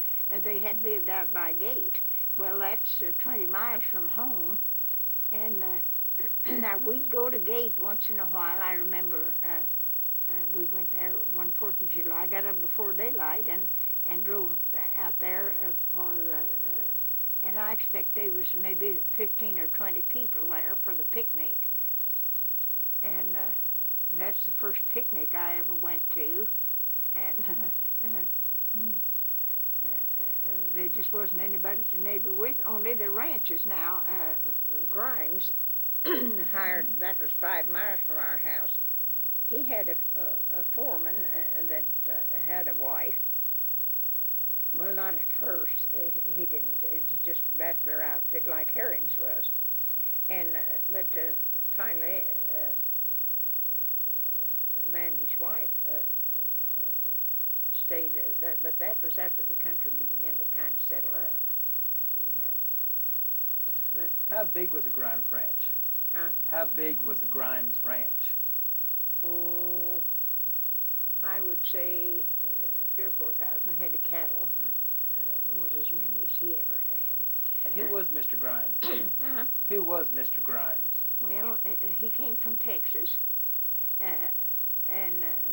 They had lived out by Gate. Well, that's 20 miles from home, and now we'd go to Gate once in a while. I remember we went there one 4th of July, got up before daylight, and drove out there for the, and I expect there was maybe 15 or 20 people there for the picnic. And that's the first picnic I ever went to, and there just wasn't anybody to neighbor with, only the ranches now. Grimes hired, that was 5 miles from our house. He had a foreman that had a wife. Well, not at first. He didn't. It was just a bachelor outfit like Herring's was. And but finally, the man and his wife stayed. But that was after the country began to kind of settle up. And, but how big was the Grimes Ranch? Huh? How big was the Grimes Ranch? Oh, I would say 3,000 or 4,000 head of cattle. Was as many as he ever had. And who was Mr. Grimes? Who was Mr. Grimes? Well, he came from Texas,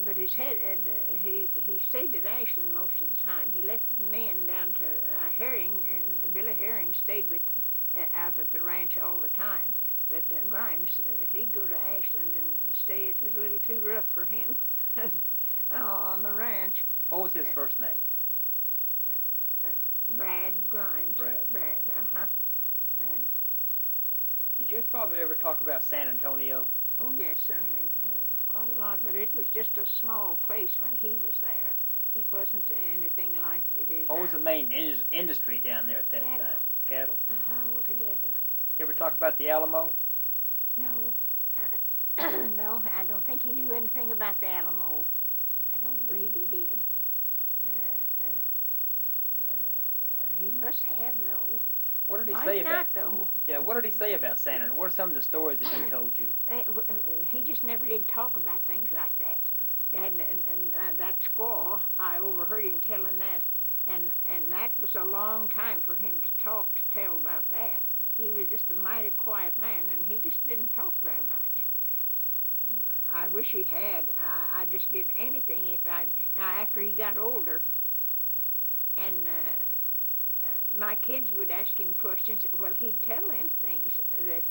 but his head he stayed at Ashland most of the time. He left the men down to Herring, and Billy Herring stayed with out at the ranch all the time. But Grimes, he'd go to Ashland and stay. It was a little too rough for him on the ranch. What was his first name? Brad Grimes. Brad, Brad. Did your father ever talk about San Antonio? Oh, yes, quite a lot, but it was just a small place when he was there. It wasn't anything like it is What was now. the main industry down there at that Cattle. time? Cattle? Altogether. You ever talk about the Alamo? No. No, I don't think he knew anything about the Alamo. I don't believe he did. He must have, though. What did he Might say not, about? though. Yeah, what did he say about Santa? What are some of the stories that he told you? He just never did talk about things like that. Dad and that squaw, I overheard him telling that, and that was a long time for him to tell about that. He was just a mighty quiet man, and he just didn't talk very much. I wish he had. I'd just give anything if I'd. Now, after he got older, and my kids would ask him questions, well, he'd tell them things that,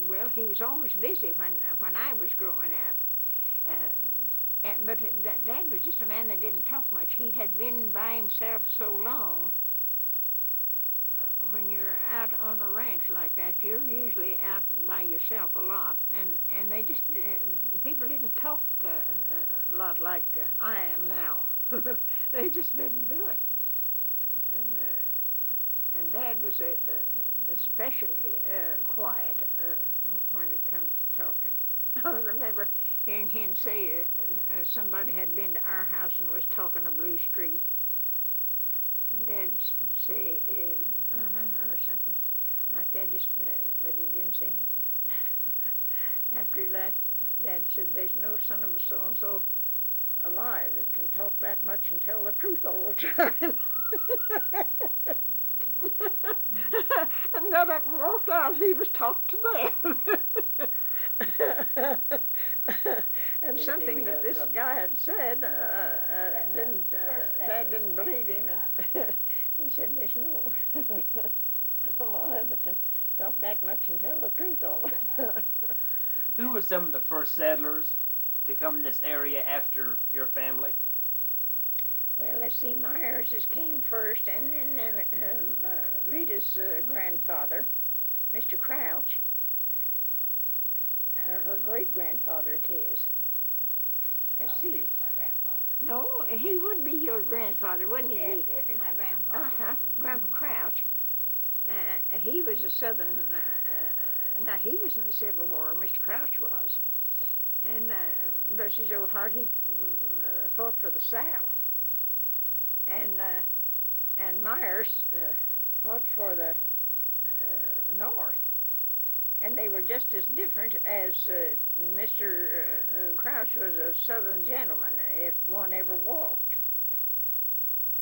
well, he was always busy when I was growing up. But Dad was just a man that didn't talk much. He had been by himself so long. When you're out on a ranch like that, you're usually out by yourself a lot, and they just people didn't talk a lot like I am now. They just didn't do it. And Dad was especially quiet when it come to talking. I remember hearing him say somebody had been to our house and was talking a blue streak. And Dad say, or something like that, just, but he didn't say. After he left, Dad said, there's no son of a so-and-so alive that can talk that much and tell the truth all the time. And got up and walked out. He was talked to them. And something that this guy had said Dad didn't believe him, and he said there's no alive that can talk that much and tell the truth all the time. Who were some of the first settlers to come in this area after your family? Well, let's see, Myers came first, and then Rita's grandfather, Mr. Crouch, her great-grandfather it is. Let's see. My grandfather. No, he would be your grandfather, wouldn't he, Yes, Rita? he'd be my grandfather. Uh-huh, Grandpa Crouch. He was a Southern, now he was in the Civil War, Mr. Crouch was. And bless his old heart, he fought for the South. And Myers fought for the North. And they were just as different as Mr. Crouch was a Southern gentleman, if one ever walked.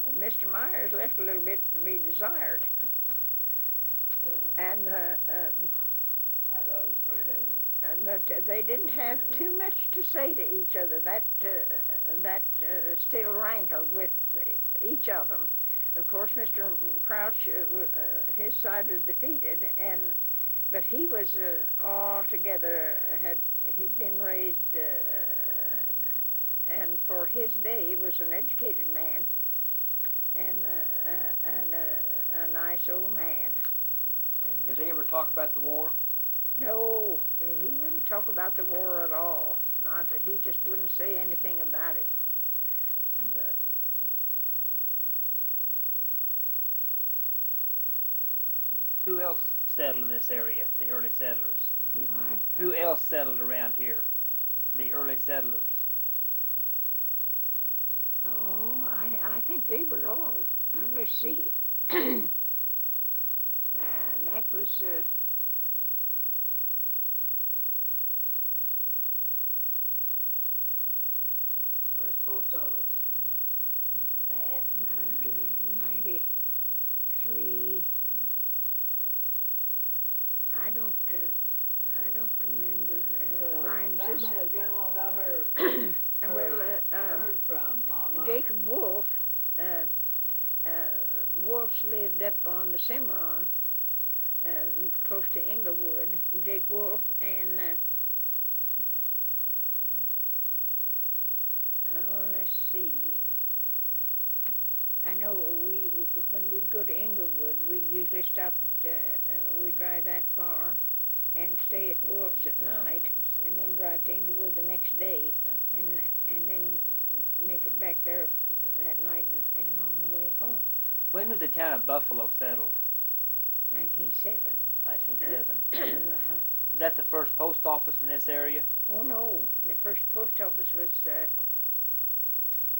And Mr. Myers left a little bit to be desired. And I was afraid of it. but they didn't have too much to say to each other. That still rankled with each of them. Of course, Mr. Crouch, his side was defeated, but he was altogether he'd been raised, and for his day was an educated man, and a nice old man. Did they ever talk about the war? No, he wouldn't talk about the war at all. He just wouldn't say anything about it. And, who else settled in this area, the early settlers? you what? Who else settled around here, the early settlers? Oh, I think they were all. Let's see. That was First post office. about 93. I don't remember. Grimes is. Grandma got her Well, heard from Mama. Jacob Wolf. Wolf's lived up on the Cimarron, close to Englewood. Jake Wolf and let's see. I know when we'd go to Englewood, we'd usually stop at we'd drive that far and stay at Wolf's at night, and then drive to Englewood the next day, and then make it back there that night and on the way home. When was the town of Buffalo settled? 1907. 1907. Was that the first post office in this area? Oh no, the first post office was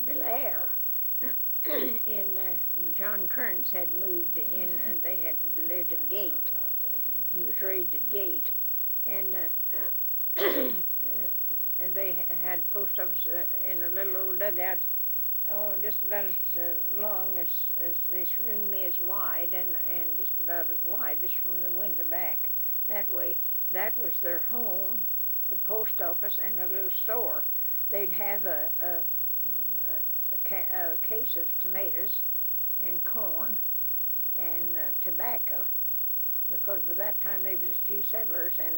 Belair. And John Kearns had moved in, and they had lived at Gate. He was raised at Gate, and and they had a post office in a little old dugout, just about as long as this room is wide, and just about as wide as from the window back. That way, that was their home, the post office, and a little store. They'd have a case of tomatoes and corn and tobacco, because by that time there was a few settlers, and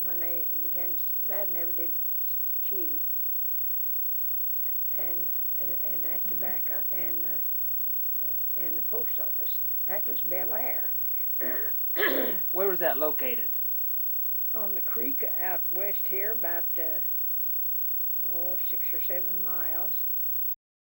when they began, Dad never did chew, and that tobacco and the post office. That was Bel Air. Where was that located? On the creek out west here, about 6 or 7 miles.